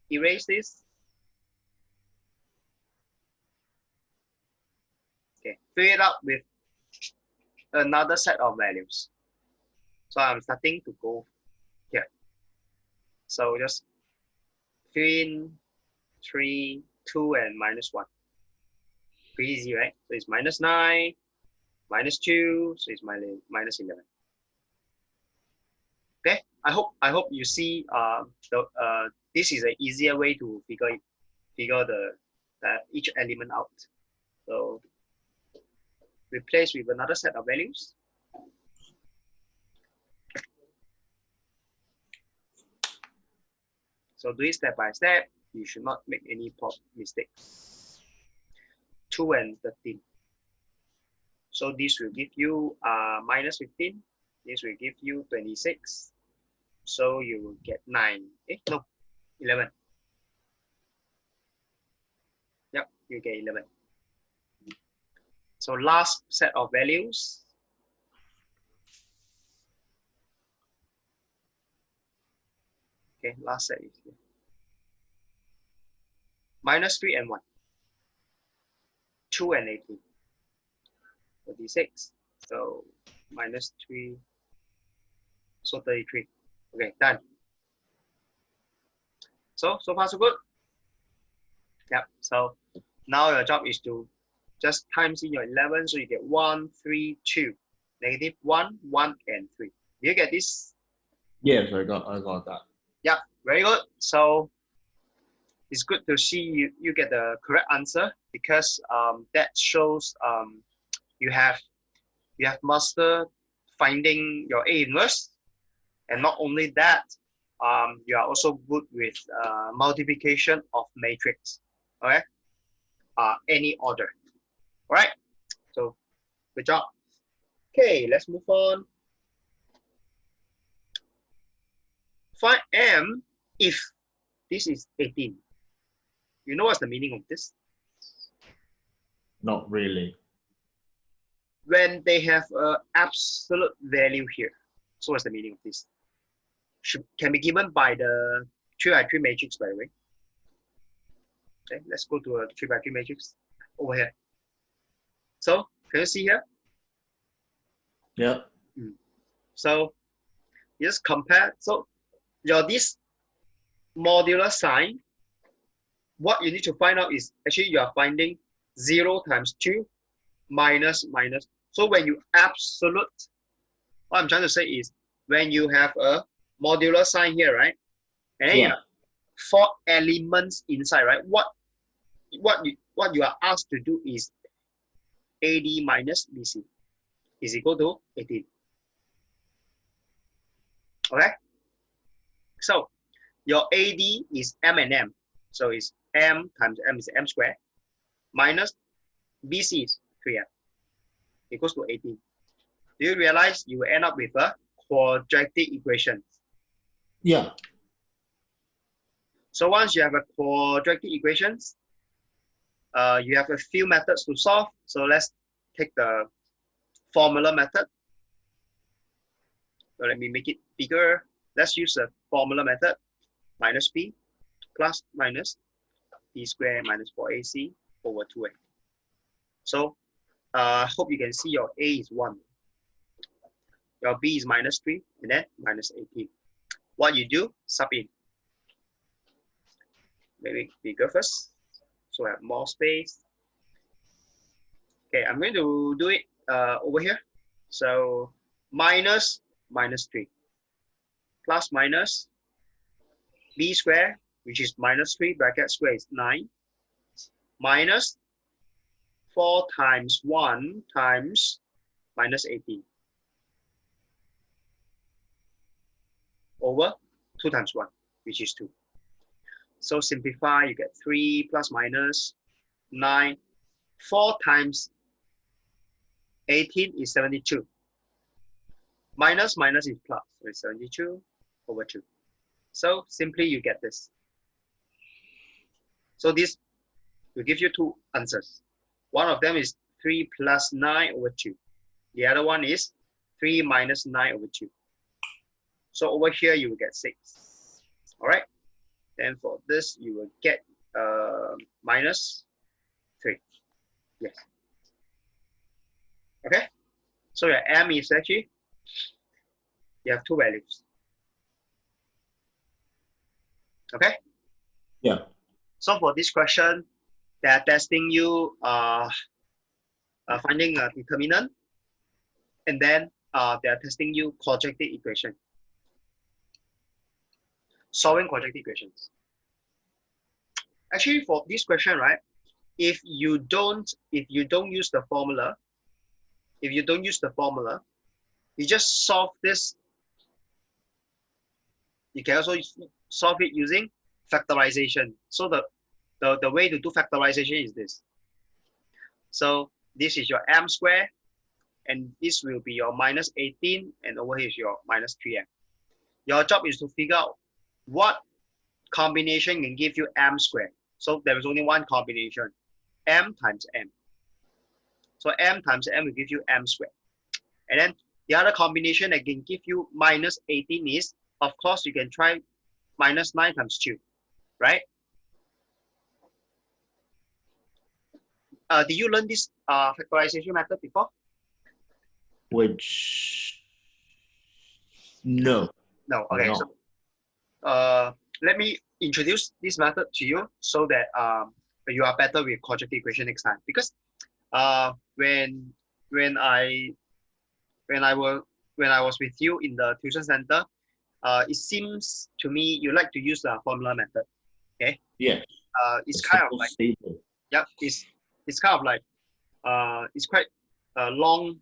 erase this. Okay, fill it up with another set of values. So I'm starting to go here. So just fill in 3, 2, and minus 1. Pretty easy, right? So it's minus 9, minus 2, so it's minus 11. Okay, I hope you see this is an easier way to figure each element out. So replace with another set of values. So do it step by step. You should not make any mistakes. 2 and 13. So this will give you minus 15. This will give you 26. So you will get 9. No, 11. Yep, you get 11. So last set of values. Okay, last set is here. -3 and 1. 2 and 18. 36. So -3. So 33. Okay, done. So far so good. Yep. So now your job is to just times in your 11, so you get 1, 3, 2, -1, 1, and 3. Do you get this? Yes, I got that. Yeah, very good. So it's good to see you get the correct answer, because that shows you have mastered finding your A inverse, and not only that, you are also good with multiplication of matrix. Okay, any order. All right. So good job. Okay, let's move on. Find M if this is 18. You know what's the meaning of this? Not really. When they have an absolute value here. So what's the meaning of this? Can be given by the 3x3 matrix, by the way. Okay, let's go to a 3x3 matrix over here. So can you see here? Yeah. So just compare. So your this modular sign, what you need to find out is actually you are finding 0 times 2 minus. So when you absolute, what I'm trying to say is when you have a modular sign here, right? And then you have 4 elements inside, right? What you are asked to do is AD minus BC is equal to 18. Okay? So your AD is M and M. So it's M times M is M squared minus BC is 3M equals to 18. Do you realize you will end up with a quadratic equation? Yeah. So once you have a quadratic equations, you have a few methods to solve. So let's take the formula method. So let me make it bigger. Let's use the formula method. Minus b plus minus b squared minus 4ac over 2a. So hope you can see your a is 1. Your b is -3 and then minus 18. What you do, sub in. Maybe bigger first, so I have more space. Okay, I'm going to do it over here. So -3 plus minus b squared, which is -3 bracket square is 9, minus 4 times 1 times -18 over 2 times 1, which is 2. So simplify, you get 3 plus minus 9. 4 times 18 is 72. Minus is plus, so it's 72 over 2. So simply you get this. So this will give you 2 answers. One of them is 3 plus 9 over 2. The other one is 3 minus 9 over 2. So over here you will get 6. All right. Then for this you will get -3. Yes. Okay. So your M is actually, you have 2 values. Okay. Yeah. So for this question, they are testing you finding a determinant, and then they are testing you quadratic equation, solving quadratic equations. Actually, for this question, right, if you don't use the formula, you just solve this. You can also solve it using factorization. So the way to do factorization is this. So this is your m squared, and this will be your -18, and over here is your -3m. Your job is to figure out what combination can give you m squared. So there is only one combination, m times m. So m times m will give you m squared. And then the other combination that can give you -18 is, of course, you can try minus 9 times 2, right? Did you learn this factorization method before? Which no. No. Okay. No. So let me introduce this method to you so that you are better with quadratic equation next time. Because when I was with you in the tuition center, it seems to me you like to use the formula method. Okay. Yeah. It's kind of like stable. yeah. It's kind of like it's quite long.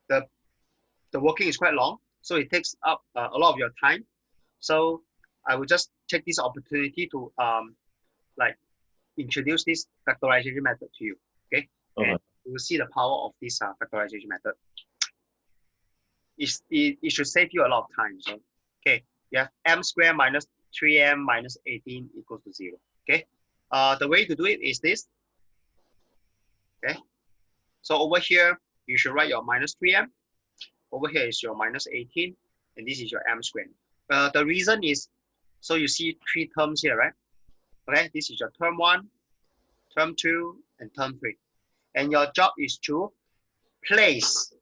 The working is quite long, so it takes up a lot of your time. So I will just take this opportunity to like introduce this factorization method to you. Okay, and you will see the power of this factorization method. It should save you a lot of time. So okay, you have m squared minus 3m minus 18 equals to 0. Okay, the way to do it is this. Okay, so over here you should write your minus 3m. Over here is your minus 18, and this is your m squared. The reason is, so you see 3 terms here, right? Okay, this is your term 1, term 2, and term 3. And your job is to place.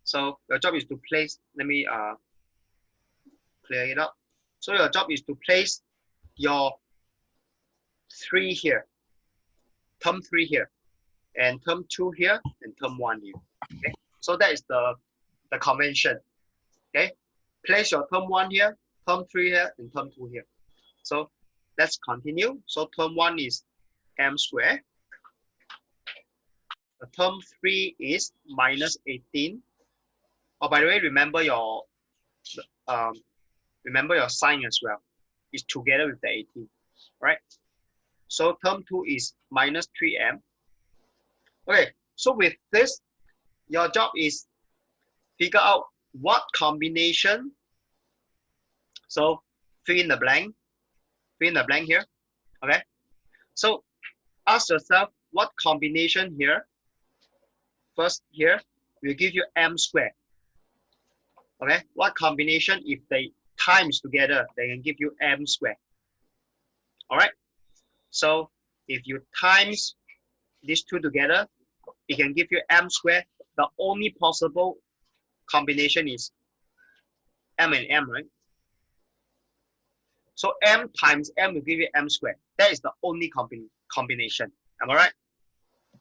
So your job is to place, let me clear it up. So your job is to place your 3 here, term 3 here, and term 2 here, and term 1 here. Okay, so that is the convention. Okay, place your term 1 here, term 3 here, and term 2 here. So let's continue. So term 1 is m squared. The term 3 is minus 18. Oh, by the way, remember your sign as well. It's together with the 18, right? So term 2 is minus 3m. Okay, so with this, your job is figure out what combination. So fill in the blank here. Okay, so ask yourself what combination here. First here will give you m squared. Okay, what combination if they times together they can give you m squared. All right, so if you times these two together, it can give you m squared. The only possible combination is m and m, right? So m times m will give you m squared. That is the only combination. Am I right?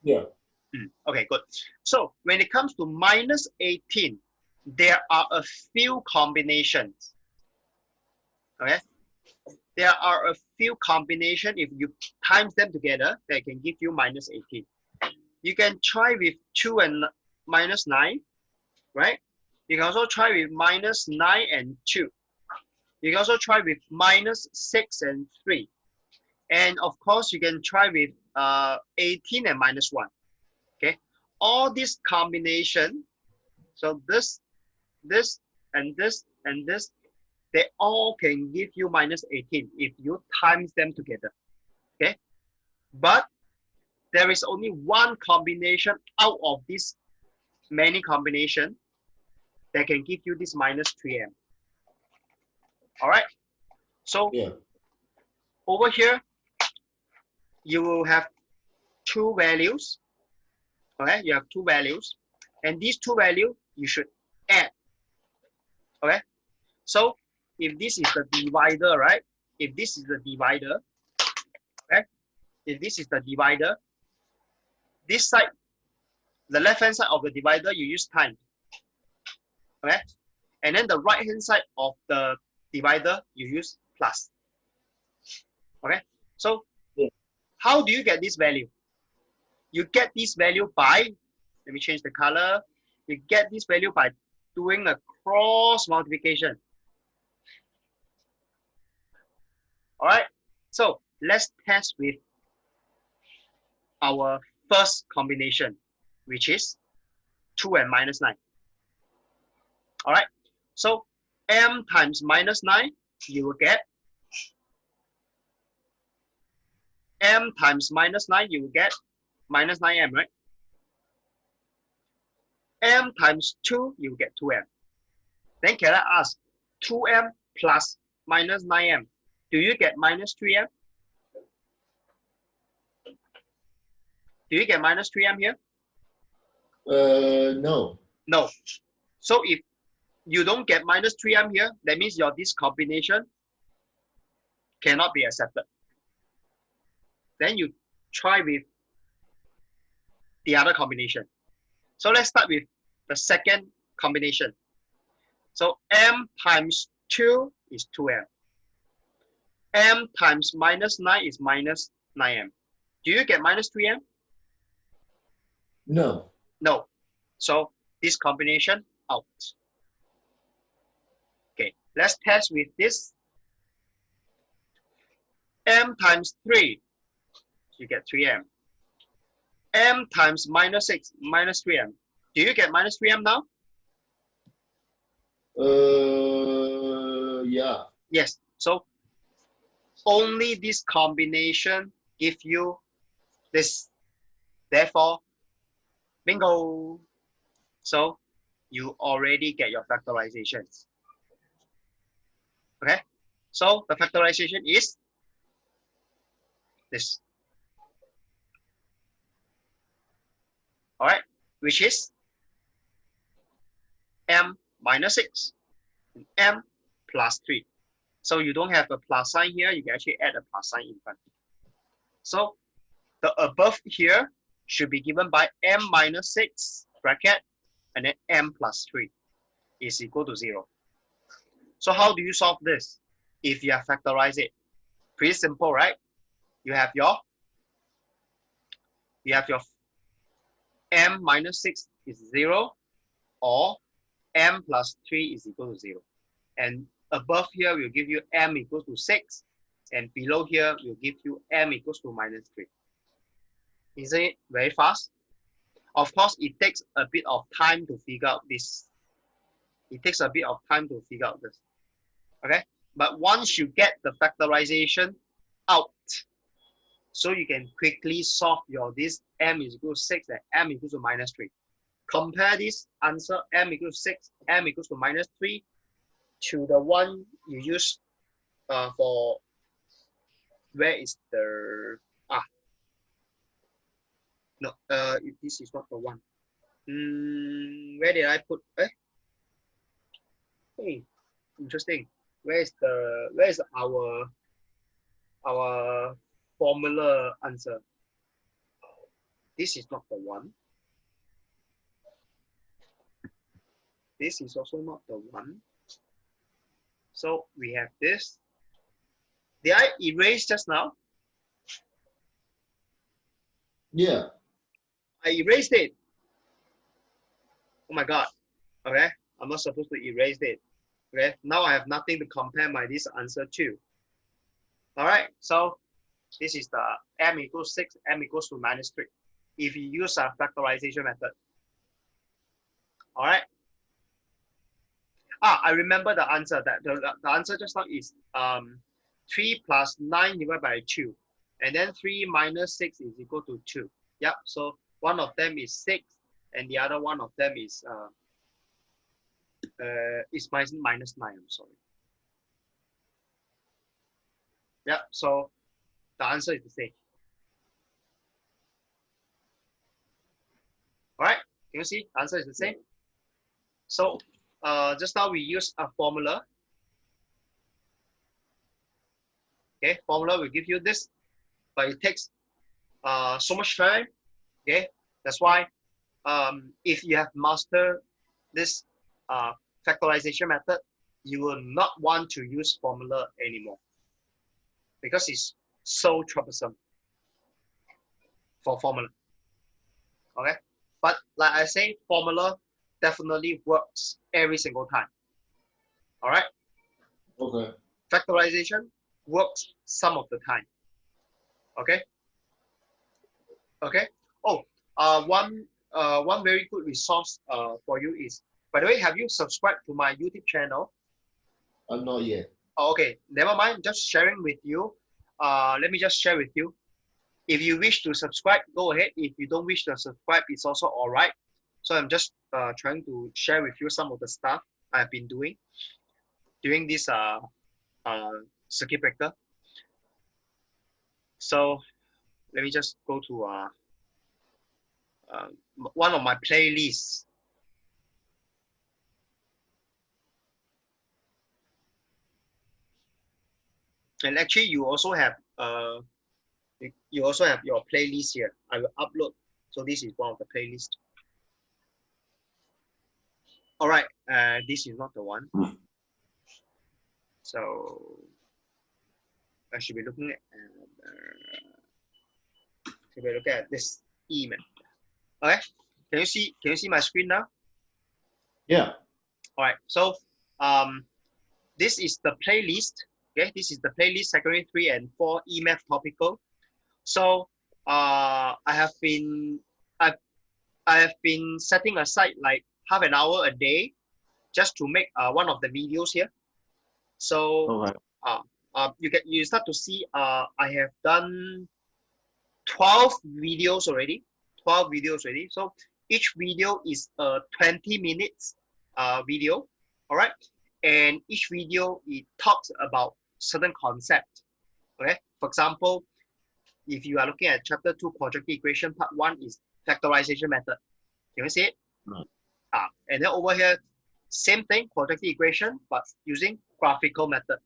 Yeah. Okay, good. So when it comes to minus 18, there are a few combinations. Okay, there are a few combinations. If you times them together, they can give you minus 18. You can try with 2 and minus 9, right? You can also try with minus 9 and 2. You can also try with minus 6 and 3. And of course, you can try with 18 and minus 1. Okay, all this combination, so this, and this, and this, they all can give you minus 18 if you times them together. Okay, but there is only one combination out of these many combinations that can give you this minus 3m. All right, so Yeah. over here, you will have 2 values. Okay, you have 2 values, and these 2 values you should add. Okay, so if this is the divider, right? If this is the divider, okay, if this is the divider, this side, the left hand side of the divider, you use times. Okay, and then the right hand side of the divider, you use plus. Okay, so yeah. How do you get this value? You get this value by, let me change the color. You get this value by doing a cross multiplication. All right, so let's test with our first combination, which is 2 and minus 9. All right, so m times minus 9, you will get m times minus 9, you will get minus 9m, right? M times 2, you will get 2m. Then can I ask, 2m plus minus 9m. Do you get minus 3m? Do you get minus 3m here? No. No. So if you don't get minus 3m here, that means this combination cannot be accepted. Then you try with the other combination. So let's start with the second combination. So m times 2 is 2m. M times minus 9 is minus 9m. Do you get minus 3m? No. No. So this combination out. Okay, let's test with this. M times 3, you get 3m. M times minus 6, minus 3m. Do you get minus 3m now? Yeah. Yes. So only this combination give you this. Therefore, bingo. So you already get your factorizations. Okay. So the factorization is this. All right, which is m minus 6 and m plus 3. So you don't have a plus sign here, you can actually add a plus sign in front. So the above here should be given by m minus 6 bracket and then m plus 3 is equal to 0. So how do you solve this? If you have factorized it, pretty simple, right? You have your m minus 6 is 0 or m plus 3 is equal to 0. And above here will give you m equals to 6 and below here will give you m equals to minus 3. Isn't it very fast? Of course, it takes a bit of time to figure out this. Okay? But once you get the factorization out, so you can quickly solve this m is equal to 6 and m equals to minus 3. Compare this answer m equals to 6, m equals to minus 3 to the one you use for where is the no this is not the one. Where did I put hey, interesting. Where is our formula answer? This is not the one. This is also not the one. So we have this. Did I erase just now? Yeah. I erased it. Oh my God. Okay. I'm not supposed to erase it. Okay. Now I have nothing to compare this answer to. All right. So this is the m equals 6, m equals to minus 3. If you use a factorization method. All right. I remember the answer. That the answer just now is 3 plus 9 divided by 2. And then 3 minus 6 is equal to 2. Yep. So one of them is 6 and the other one of them is minus 9. I'm sorry. Yep. So the answer is the same. All right. Can you see? The answer is the same. So just now we use a formula. Okay, formula will give you this, but it takes so much time. Okay, that's why if you have mastered this factorization method, you will not want to use formula anymore because it's so troublesome for formula. Okay, but like I say, formula definitely works every single time. All right. Okay. Factorization works some of the time. Okay. Okay. Oh, one very good resource for you is, by the way, have you subscribed to my YouTube channel? Not yet. Oh, okay, never mind. Just sharing with you. Let me just share with you. If you wish to subscribe, go ahead. If you don't wish to subscribe, it's also all right. So I'm just trying to share with you some of the stuff I've been doing. during this circuit breaker. So let me just go to one of my playlists. And actually, you also have your playlist here. I will upload. So this is one of the playlists. All right, this is not the one. So I should be looking at this email. Okay, can you see my screen now? Yeah. All right, so this is the playlist. Okay, this is the playlist secondary 3 and 4 EMAth topical. So I have been setting aside like half an hour a day just to make one of the videos here. So you start to see I have done 12 videos already. 12 videos already. So each video is a 20 minutes video. All right. And each video it talks about certain concept. Okay. For example, if you are looking at chapter 2 quadratic equation, part 1 is factorization method. Can you see it? And then over here, same thing, quadratic equation, but using graphical method.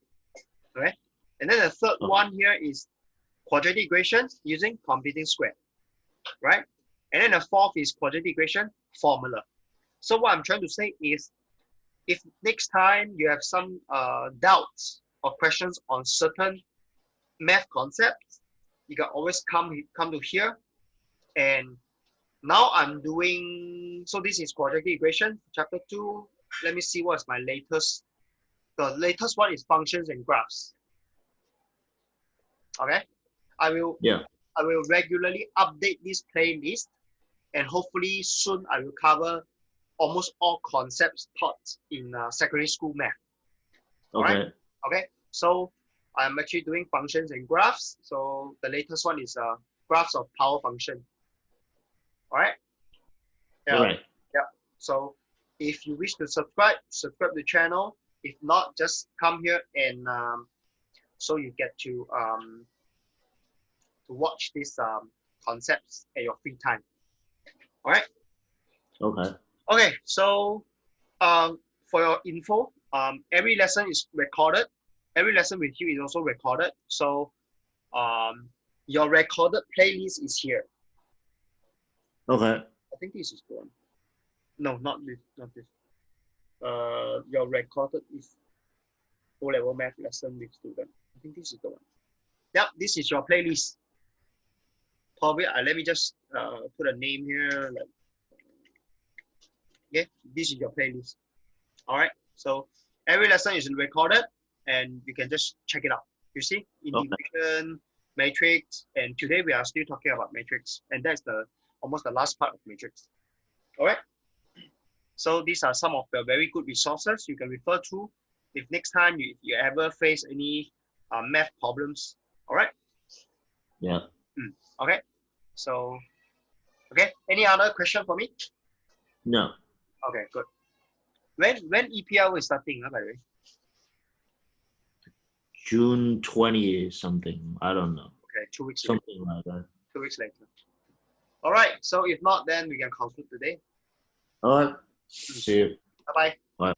Okay. And then the third one here is quadratic equations using computing square. Right. And then the fourth is quadratic equation formula. So what I'm trying to say is, if next time you have some doubts or questions on certain math concepts, you can always come to here. And now I'm doing, so this is quadratic equation, chapter 2. Let me see what's my latest. The latest one is functions and graphs. Okay. I will regularly update this playlist, and hopefully soon I will cover almost all concepts taught in secondary school math. All right. Okay. So I'm actually doing functions and graphs. So the latest one is graphs of power function. All right. Yeah. All right. Yeah. So if you wish to subscribe the channel. If not, just come here and so you get to watch these concepts at your free time. All right. Okay. Okay. So for your info, every lesson is recorded. Every lesson with you is also recorded. So your recorded playlist is here. Okay. I think this is the one. No, not this. Not this. Your recorded is O-level math lesson with student. I think this is the one. Yeah, this is your playlist. Probably let me just put a name here. Like, okay, this is your playlist. All right. So every lesson is recorded, and you can just check it out. You see, integration, matrix, and today we are still talking about matrix, and that's almost the last part of matrix. All right. So these are some of the very good resources you can refer to if next time you ever face any math problems. All right. Yeah. Okay. So, okay. Any other question for me? No. Okay, good. When EPL is starting, by the way? June 20 something. I don't know. Okay, 2 weeks something later. Like that. 2 weeks later. All right. So if not, then we can conclude today. All right. See you. Bye-bye. Bye.